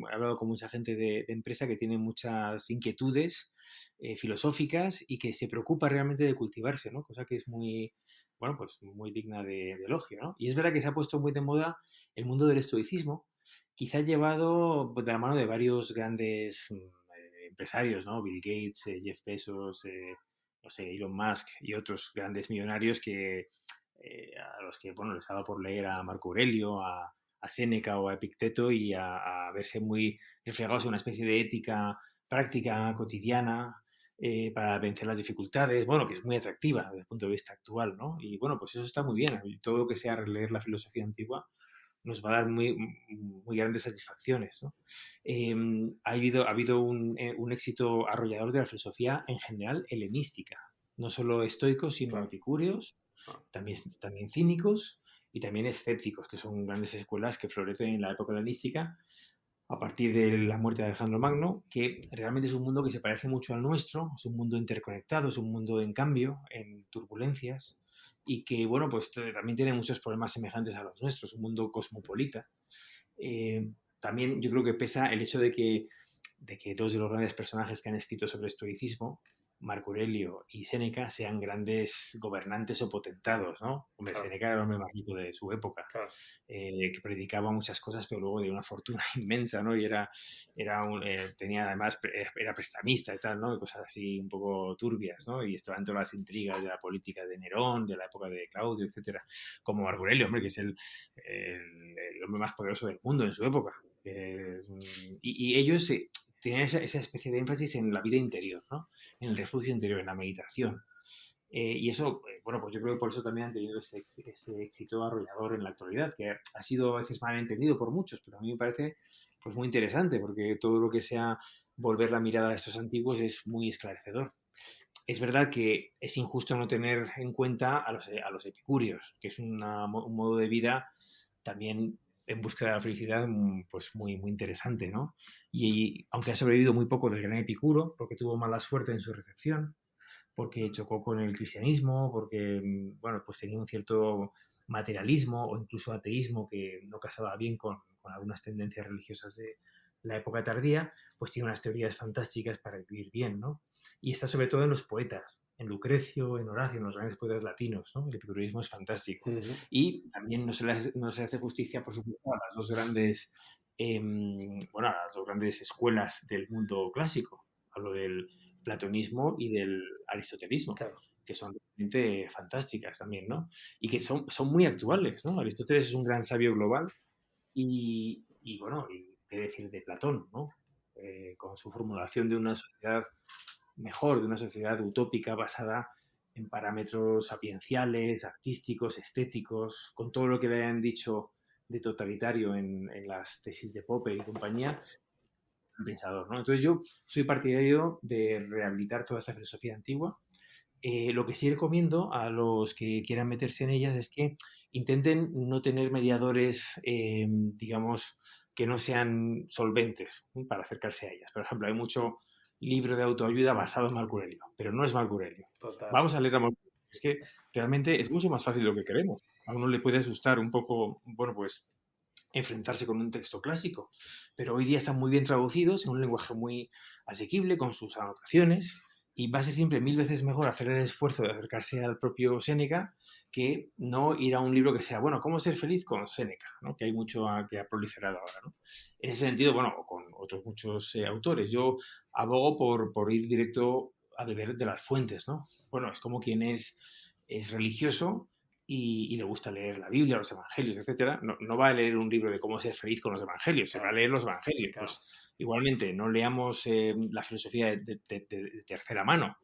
he hablado con mucha gente de empresa que tiene muchas inquietudes filosóficas y que se preocupa realmente de cultivarse, ¿no? Cosa que es muy, bueno, pues muy digna de elogio, ¿no? Y es verdad que se ha puesto muy de moda el mundo del estoicismo, quizá llevado de la mano de varios grandes empresarios, ¿no? Bill Gates, Jeff Bezos, no sé, Elon Musk y otros grandes millonarios a los que, bueno, les ha dado por leer a Marco Aurelio, a Séneca o a Epicteto y a verse muy reflejados en una especie de ética práctica, cotidiana, para vencer las dificultades, bueno, que es muy atractiva desde el punto de vista actual, ¿no? Y bueno, pues eso está muy bien. Todo lo que sea releer la filosofía antigua nos va a dar muy grandes satisfacciones, ¿no? Ha habido un éxito arrollador de la filosofía en general helenística, no solo estoicos, sino Claro. epicúreos, también cínicos y también escépticos, que son grandes escuelas que florecen en la época helenística a partir de la muerte de Alejandro Magno, que realmente es un mundo que se parece mucho al nuestro, es un mundo interconectado, es un mundo en cambio, en turbulencias, y que, bueno, pues también tiene muchos problemas semejantes a los nuestros, un mundo cosmopolita. También yo creo que pesa el hecho de que dos de los grandes personajes que han escrito sobre estoicismo, Marco Aurelio y Séneca, sean grandes gobernantes o potentados, ¿no? Hombre, Claro. Séneca era el hombre más rico de su época, Claro. que predicaba muchas cosas, pero luego de una fortuna inmensa, ¿no? Y tenía además, era prestamista y tal, ¿no? Y cosas así un poco turbias, ¿no? Y estaban todas las intrigas de la política de Nerón, de la época de Claudio, etcétera. Como Marco Aurelio, hombre, que es el hombre más poderoso del mundo en su época. Y ellos tenían esa especie de énfasis en la vida interior, ¿no? En el refugio interior, en la meditación. Y eso, bueno, pues yo creo que por eso también han tenido ese éxito arrollador en la actualidad, que ha sido a veces mal entendido por muchos, pero a mí me parece pues muy interesante, porque todo lo que sea volver la mirada a estos antiguos es muy esclarecedor. Es verdad que es injusto no tener en cuenta a los epicúreos, que es un modo de vida también en busca de la felicidad, pues muy interesante, ¿no? Y aunque ha sobrevivido muy poco del gran Epicuro, porque tuvo mala suerte en su recepción, porque chocó con el cristianismo, porque, bueno, pues tenía un cierto materialismo o incluso ateísmo que no casaba bien con algunas tendencias religiosas de la época tardía, pues tiene unas teorías fantásticas para vivir bien, ¿no? Y está sobre todo en los poetas, en Lucrecio, en Horacio, en los grandes poetas latinos, ¿no? El epicureísmo es fantástico. Uh-huh. Y también no se hace justicia, por supuesto, a las dos grandes, bueno, a las dos grandes escuelas del mundo clásico. Hablo del platonismo y del aristotelismo, Claro. que son realmente fantásticas también, ¿no? Y que son muy actuales, ¿no? Aristóteles es un gran sabio global bueno, y qué decir de Platón, ¿no? Con su formulación de una sociedad mejor, de una sociedad utópica basada en parámetros sapienciales, artísticos, estéticos, con todo lo que le hayan dicho de totalitario en las tesis de Popper y compañía, un pensador, ¿no? Entonces yo soy partidario de rehabilitar toda esa filosofía antigua. Lo que sí recomiendo a los que quieran meterse en ellas es que intenten no tener mediadores, digamos, que no sean solventes, ¿no? Para acercarse a ellas. Por ejemplo, hay mucho libro de autoayuda basado en Marco Aurelio, pero no es Marco Aurelio. Total. Vamos a leer a Marco Aurelio. Es que realmente es mucho más fácil de lo que queremos. A uno le puede asustar un poco, bueno, pues enfrentarse con un texto clásico, pero hoy día están muy bien traducidos en un lenguaje muy asequible con sus anotaciones y va a ser siempre 1000 veces mejor hacer el esfuerzo de acercarse al propio Séneca que no ir a un libro que sea, bueno, ¿cómo ser feliz con Séneca? ¿No? Que hay mucho que ha proliferado ahora, ¿no? En ese sentido, bueno, o con otros muchos autores, yo abogo por ir directo a beber de las fuentes, ¿no? Bueno, es como quien es religioso y le gusta leer la Biblia, los evangelios, etcétera. No va a leer un libro de cómo ser feliz con los evangelios, se va a leer los evangelios. Claro. Pues igualmente, no leamos la filosofía de tercera mano,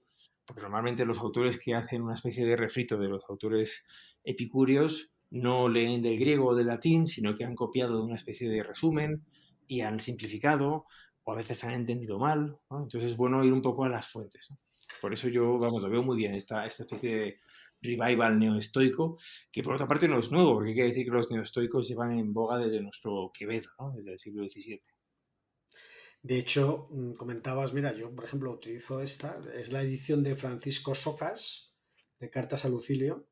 porque normalmente los autores que hacen una especie de refrito de los autores epicúreos no leen del griego o del latín, sino que han copiado una especie de resumen y han simplificado o a veces han entendido mal, ¿no? Entonces es bueno ir un poco a las fuentes, ¿no? Por eso yo, vamos, lo veo muy bien, esta especie de revival neoestoico, que por otra parte no es nuevo, porque hay que decir que los neoestoicos llevan en boga desde nuestro Quevedo, ¿no? Desde el siglo XVII. De hecho, comentabas, mira, yo por ejemplo utilizo esta, es la edición de Francisco Socas, de Cartas a Lucilio,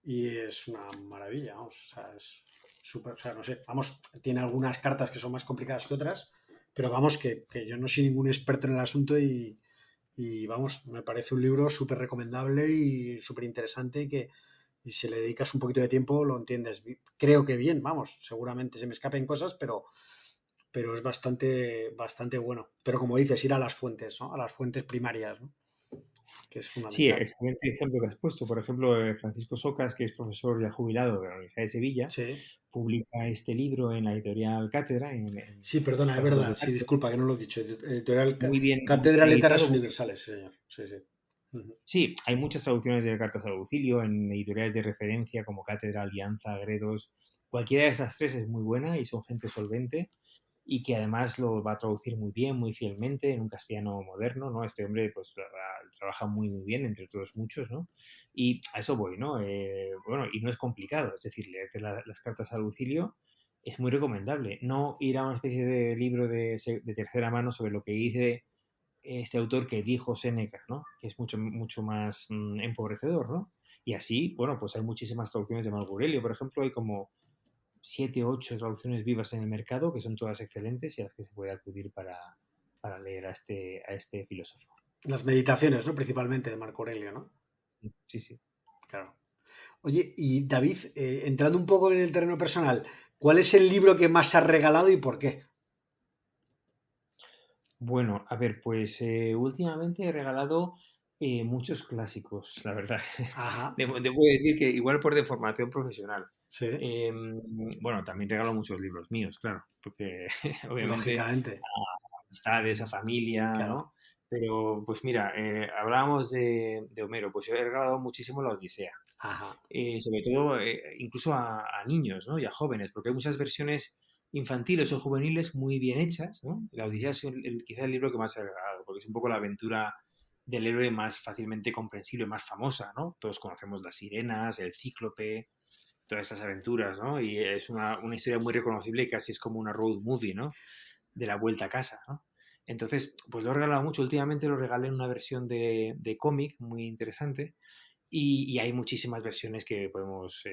y es una maravilla, vamos, o sea, es súper, o sea, no sé, vamos, tiene algunas cartas que son más complicadas que otras, pero vamos, que yo no soy ningún experto en el asunto y vamos, me parece un libro súper recomendable y súper interesante y si le dedicas un poquito de tiempo lo entiendes, creo que bien, vamos, seguramente se me escapen cosas, pero es bastante bueno. Pero como dices, ir a las fuentes, ¿no? A las fuentes primarias, ¿no? Que es Sí, fundamental. excelente ejemplo que has puesto. Por ejemplo, Francisco Socas, que es profesor ya jubilado de la Universidad de Sevilla, Sí, publica este libro en la editorial Cátedra, en sí, los perdona, es Clásicos de verdad. Sí, Cátedra, disculpa que no lo he dicho. Editorial muy bien Cátedra de Letras editado. Universales, sí, señor. Sí, sí. Ujú. Sí, hay muchas traducciones de cartas a domicilio en editoriales de referencia como Cátedra, Alianza, Gredos. Cualquiera de esas tres es muy buena y son gente solvente y que además lo va a traducir muy bien, muy fielmente en un castellano moderno, ¿no? Este hombre pues trabaja muy, muy bien, entre otros muchos, ¿no? Y a eso voy, ¿no? Bueno, y no es complicado, es decir, leerte las cartas a domicilio es muy recomendable. No ir a una especie de libro de tercera mano sobre lo que dice este autor que dijo Séneca, ¿no? Que es mucho, mucho más empobrecedor, ¿no? Y así, bueno, pues hay muchísimas traducciones de Marco Aurelio, por ejemplo, hay como 7 o 8 traducciones vivas en el mercado que son todas excelentes y a las que se puede acudir para leer a este filósofo. Las meditaciones, ¿no? Principalmente de Marco Aurelio, ¿no? Sí, sí. Claro. Oye, y David, entrando un poco en el terreno personal, ¿cuál es el libro que más te has regalado y por qué? Bueno, a ver, pues últimamente he regalado muchos clásicos, la verdad. Ajá, Debo decir que igual por deformación profesional. sí, Bueno, también regalo muchos libros míos, claro, porque obviamente lógicamente, amistades, a familia, claro. ¿no? Pero, pues mira, hablábamos de Homero, pues yo he regalado muchísimo la Odisea, Ajá, sobre todo incluso a niños, ¿no? Y a jóvenes, porque hay muchas versiones infantiles o juveniles muy bien hechas, ¿no? La Odisea es quizá el libro que más he regalado, porque es un poco la aventura del héroe más fácilmente comprensible, más famosa, ¿no? Todos conocemos las sirenas, el cíclope, todas estas aventuras, ¿no? Y es una historia muy reconocible y casi es como una road movie, ¿no? De la vuelta a casa, ¿no? Entonces, pues lo he regalado mucho. Últimamente lo regalé en una versión de cómic muy interesante y hay muchísimas versiones que podemos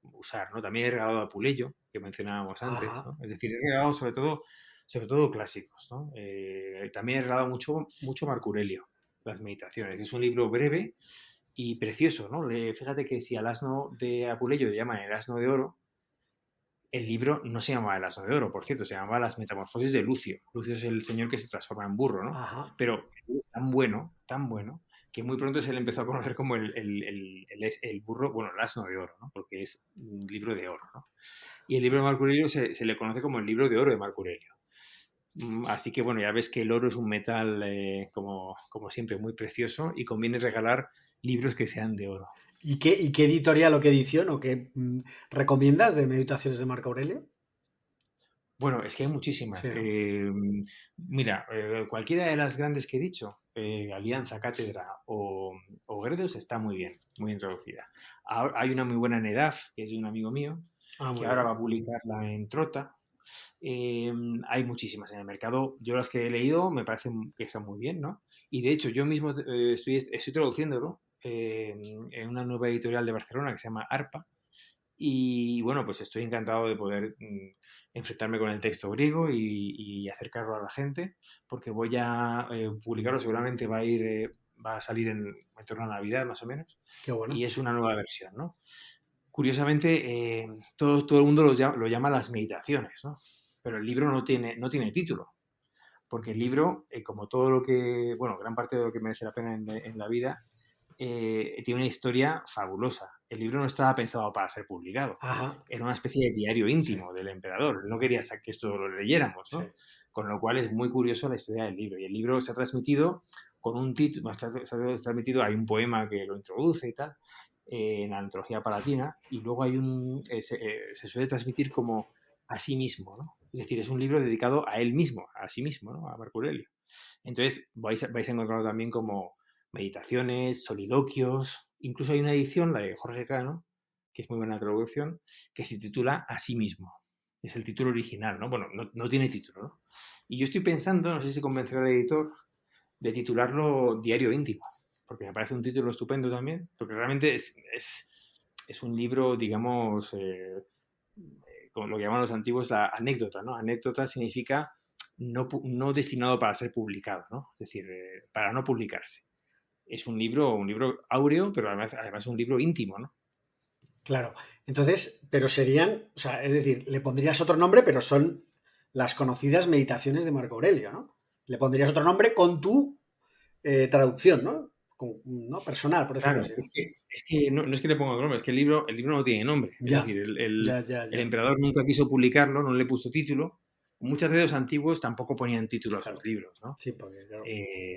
usar, ¿no? También he regalado a Puleyo, que mencionábamos antes, ajá. ¿no? Es decir, he regalado sobre todo clásicos, ¿no? También he regalado mucho Marco Aurelio, Las Meditaciones. Es un libro breve y precioso, ¿no? Fíjate que si al asno de Apuleyo le llaman el asno de oro, el libro no se llamaba El asno de oro, por cierto, se llamaba Las Metamorfosis de Lucio. Lucio es el señor que se transforma en burro, ¿no? Ajá. Pero es tan bueno, que muy pronto se le empezó a conocer como el burro, bueno, el asno de oro, ¿no? Porque es un libro de oro, ¿no? Y el libro de Marco Aurelio se le conoce como el libro de oro de Marco Aurelio. Así que bueno, ya ves que el oro es un metal, como siempre, muy precioso y conviene regalar libros que sean de oro. ¿Y qué editorial o qué edición o qué recomiendas de Meditaciones de Marco Aurelio? Bueno, es que hay Sí, muchísimas. ¿no? Mira, cualquiera de las grandes que he dicho, Alianza, Cátedra o Gredos, está muy bien traducida. Ahora, hay una muy buena en EDAF, que es de un amigo mío, Ah, que muy ahora va bien. a publicarla en Trota. Hay muchísimas en el mercado. Yo las que he leído me parecen que están muy bien, ¿no? Y de hecho, yo mismo estoy traduciéndolo en una nueva editorial de Barcelona que se llama ARPA. Y bueno, pues estoy encantado de poder enfrentarme con el texto griego y acercarlo a la gente, porque voy a publicarlo, seguramente va a salir en torno a Navidad más o menos, Qué bueno. y es una nueva versión, ¿no? Curiosamente, todo el mundo lo llama Las Meditaciones, ¿no? Pero el libro no tiene título, porque el libro, como todo lo que, bueno, gran parte de lo que merece la pena en la vida, tiene una historia fabulosa. El libro no estaba pensado para ser publicado. Ajá. Era una especie de diario íntimo del emperador. No quería que esto lo leyéramos, ¿no? Sí. Con lo cual es muy curioso la historia del libro. Y el libro se ha transmitido con un título, se ha transmitido, hay un poema que lo introduce y tal, en la antología palatina, y luego hay se suele transmitir como a sí mismo, ¿no? Es decir, es un libro dedicado a él mismo, a sí mismo, ¿no? A Marco Aurelio. Entonces vais a encontrarlo también como meditaciones, soliloquios, incluso hay una edición, la de Jorge Cano, que es muy buena traducción, que se titula A sí mismo. Es el título original, ¿no? Bueno, no tiene título, ¿no? Y yo estoy pensando, no sé si convencerá al editor, de titularlo Diario Íntimo, porque me parece un título estupendo también, porque realmente es un libro, digamos, como lo que llaman los antiguos, la anécdota, ¿no? Anécdota significa no destinado para ser publicado, ¿no? Es decir, para no publicarse. Es un libro áureo, pero además un libro íntimo, ¿no? Claro. Entonces, pero serían, o sea, es decir, le pondrías otro nombre, pero son las conocidas meditaciones de Marco Aurelio, ¿no? Le pondrías otro nombre con tu traducción, ¿no? ¿No? Personal, por decirlo Claro, así. es que no es que le ponga otro nombre, es que el libro no tiene nombre. Es Ya, decir, el ya. emperador nunca quiso publicarlo, no le puso título. Muchas veces los antiguos tampoco ponían título a sus Claro. libros, ¿no? Sí, porque claro.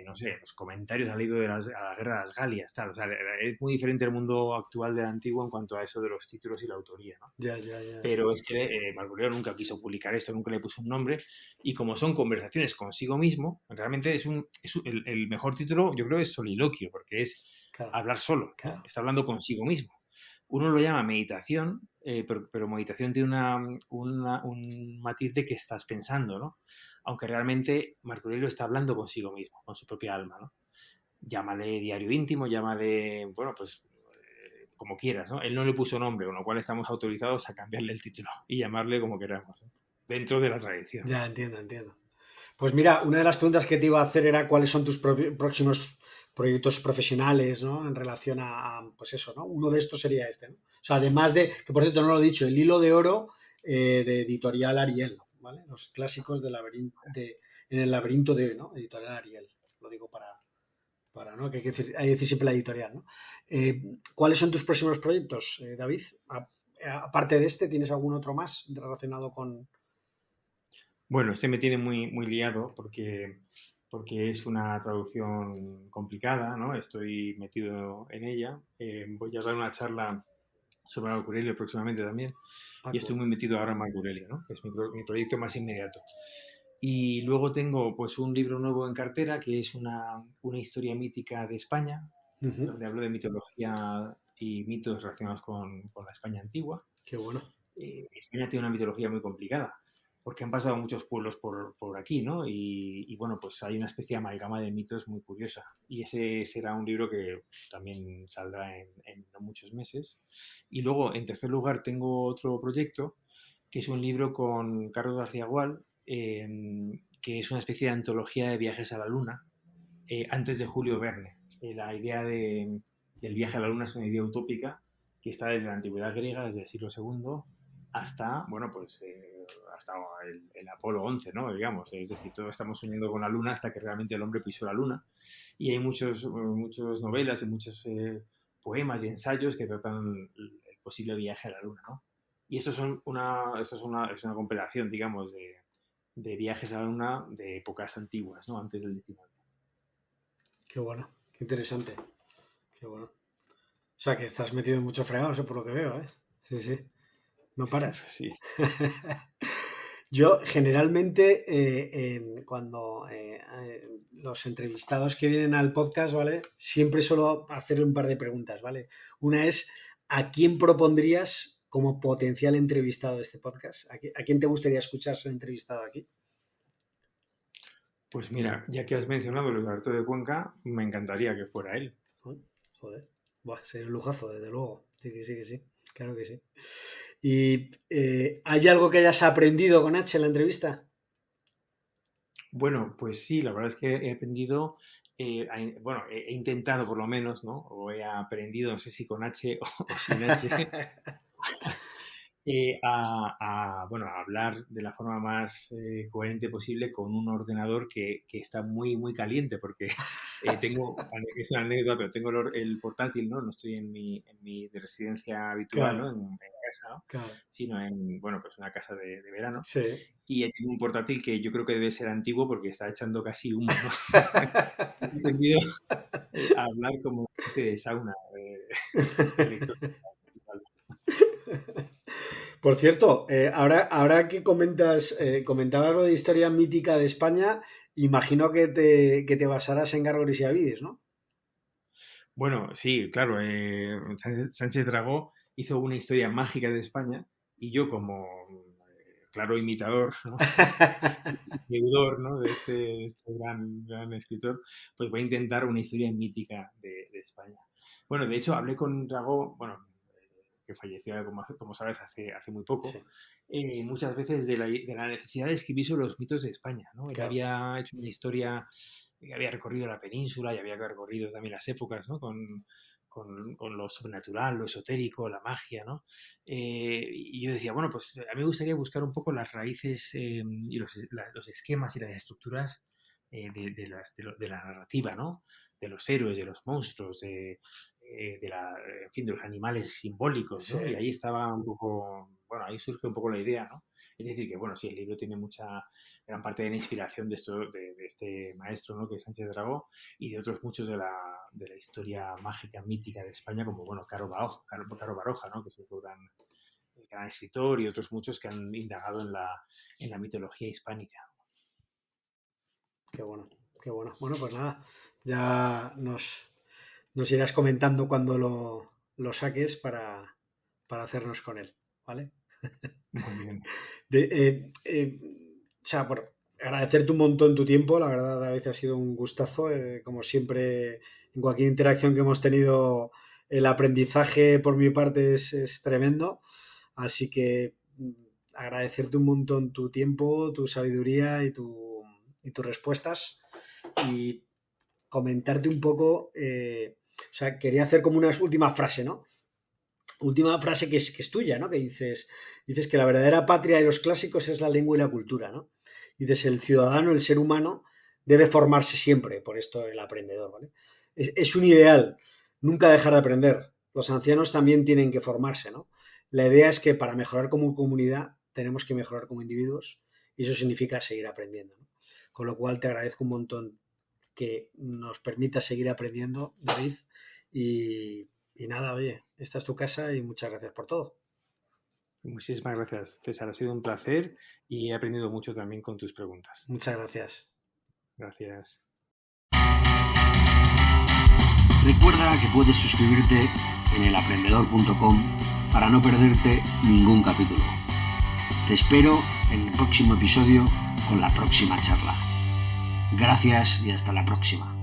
No sé, los comentarios al libro de a la guerra de las Galias, tal. O sea, es muy diferente el mundo actual del antiguo en cuanto a eso de los títulos y la autoría, ¿no? Ya. Pero es que Marco Aurelio nunca quiso publicar esto, nunca le puso un nombre, y como son conversaciones consigo mismo, realmente el mejor título, yo creo, es soliloquio, porque es Claro, hablar solo, ¿no? claro. Está hablando consigo mismo. Uno lo llama meditación, pero meditación tiene un matiz de que estás pensando, ¿no? Aunque realmente Marco Aurelio está hablando consigo mismo, con su propia alma, ¿no? Llámale diario íntimo, llámale, bueno, pues como quieras, ¿no? Él no le puso nombre, con lo cual estamos autorizados a cambiarle el título y llamarle como queramos, ¿no? Dentro de la tradición. Ya, entiendo. Pues mira, una de las preguntas que te iba a hacer era cuáles son tus próximos proyectos profesionales, ¿no? En relación pues eso, ¿no? Uno de estos sería este, ¿no? O sea, además de, que por cierto no lo he dicho, El hilo de oro de Editorial Ariel, ¿vale? Los clásicos en el laberinto de, ¿no? Editorial Ariel. Lo digo para ¿no? Que hay que decir siempre la editorial, ¿no? ¿Cuáles son tus próximos proyectos, David? Aparte de este, ¿tienes algún otro más relacionado con...? Bueno, este me tiene muy liado porque es una traducción complicada, ¿no? Estoy metido en ella. Voy a dar una charla sobre Marco Aurelio próximamente también. Y estoy muy metido ahora en Marco Aurelio, ¿no? Que es mi proyecto más inmediato. Y luego tengo pues un libro nuevo en cartera que es una historia mítica de España, donde hablo de mitología y mitos relacionados con la España antigua. Qué bueno. España tiene una mitología muy complicada, porque han pasado muchos pueblos por aquí, ¿no? Y bueno, pues hay una especie de amalgama de mitos muy curiosa. Y ese será un libro que también saldrá en no muchos meses. Y luego, en tercer lugar, tengo otro proyecto, que es un libro con Carlos García Gual, que es una especie de antología de viajes a la Luna, antes de Julio Verne. La idea del viaje a la Luna es una idea utópica que está desde la antigüedad griega, desde el siglo II, hasta, bueno, pues hasta el Apolo 11, ¿no? Digamos, es decir, todos estamos soñando con la Luna hasta que realmente el hombre pisó la Luna. Y hay muchas novelas y muchos poemas y ensayos que tratan el posible viaje a la Luna, ¿no? Y eso es una compilación, digamos, de viajes a la Luna de épocas antiguas, ¿no? Antes del 19. Qué bueno, qué interesante. Qué bueno. O sea, que estás metido en mucho fregado, por lo que veo, ¿eh? Sí. No paras. Sí. Yo generalmente cuando los entrevistados que vienen al podcast, ¿vale? Siempre suelo hacer un par de preguntas, ¿vale? Una es, ¿a quién propondrías como potencial entrevistado de este podcast? ¿A quién te gustaría escuchar ser entrevistado aquí? Pues mira, ya que has mencionado Luis Alberto de Cuenca, me encantaría que fuera él. Joder, buah, sería un lujazo, desde luego. Sí, claro que sí. ¿Y hay algo que hayas aprendido con H en la entrevista? Bueno, pues sí, la verdad es que he aprendido, bueno, he intentado por lo menos, ¿no? O he aprendido, no sé si con H o sin H, a hablar de la forma más coherente posible con un ordenador que está muy, muy caliente, porque es una anécdota, pero tengo el portátil, ¿no? No estoy en mi de residencia habitual, Claro, ¿no? En casa, ¿no? claro. Sino en, pues una casa de verano. Sí. Y tengo un portátil que yo creo que debe ser antiguo porque está echando casi humo, ¿no? He entendido hablar como una especie de sauna electrónica. Por cierto, ahora que comentabas lo de historia mítica de España, imagino que te basarás en Gárgoles y Avides, ¿no? Bueno, sí, claro. Sánchez Dragó hizo una historia mágica de España y yo como claro imitador, ¿no? Deudor, ¿no? de este gran escritor, pues voy a intentar una historia mítica de España. Bueno, de hecho, hablé con Dragó, que falleció, como sabes, hace muy poco, Sí, muchas veces de la necesidad de escribir sobre los mitos de España, ¿no? Él claro. había hecho una historia que había recorrido la península y había recorrido también las épocas, ¿no? Con lo sobrenatural, lo esotérico, la magia, ¿no? Y yo decía, bueno, pues a mí me gustaría buscar un poco las raíces y los esquemas y las estructuras de la narrativa, ¿no? De los héroes, de los monstruos, en fin, de los animales simbólicos, Sí, ¿no? Y ahí estaba un poco, ahí surge un poco la idea, ¿no? Es decir, que sí, el libro tiene gran parte de la inspiración de este maestro, ¿no? Que es Sánchez Dragó, y de otros muchos de la historia mágica, mítica de España, como, Caro Baroja, ¿no? Que es otro gran escritor, y otros muchos que han indagado en la mitología hispánica. qué bueno, qué bueno. Bueno, pues nada, ya nos irás comentando cuando lo saques para hacernos con él, ¿vale? Muy bien. O sea, por agradecerte un montón tu tiempo, la verdad, David, ha sido un gustazo. Como siempre, en cualquier interacción que hemos tenido, el aprendizaje por mi parte es tremendo. Así que agradecerte un montón tu tiempo, tu sabiduría y tus respuestas. Y comentarte un poco, o sea, quería hacer como una última frase, ¿no? Última frase que es tuya, ¿no? Que dices que la verdadera patria de los clásicos es la lengua y la cultura, ¿no? Dices, el ciudadano, el ser humano, debe formarse siempre, por esto el aprendedor, ¿vale? Es un ideal, nunca dejar de aprender. Los ancianos también tienen que formarse, ¿no? La idea es que para mejorar como comunidad tenemos que mejorar como individuos y eso significa seguir aprendiendo, ¿no? Con lo cual te agradezco un montón que nos permita seguir aprendiendo, David, y nada, oye, esta es tu casa y muchas gracias por todo. Muchísimas gracias, César. Ha sido un placer y he aprendido mucho también con tus preguntas. Muchas gracias. Gracias. Recuerda que puedes suscribirte en elaprendedor.com para no perderte ningún capítulo. Te espero en el próximo episodio con la próxima charla. Gracias y hasta la próxima.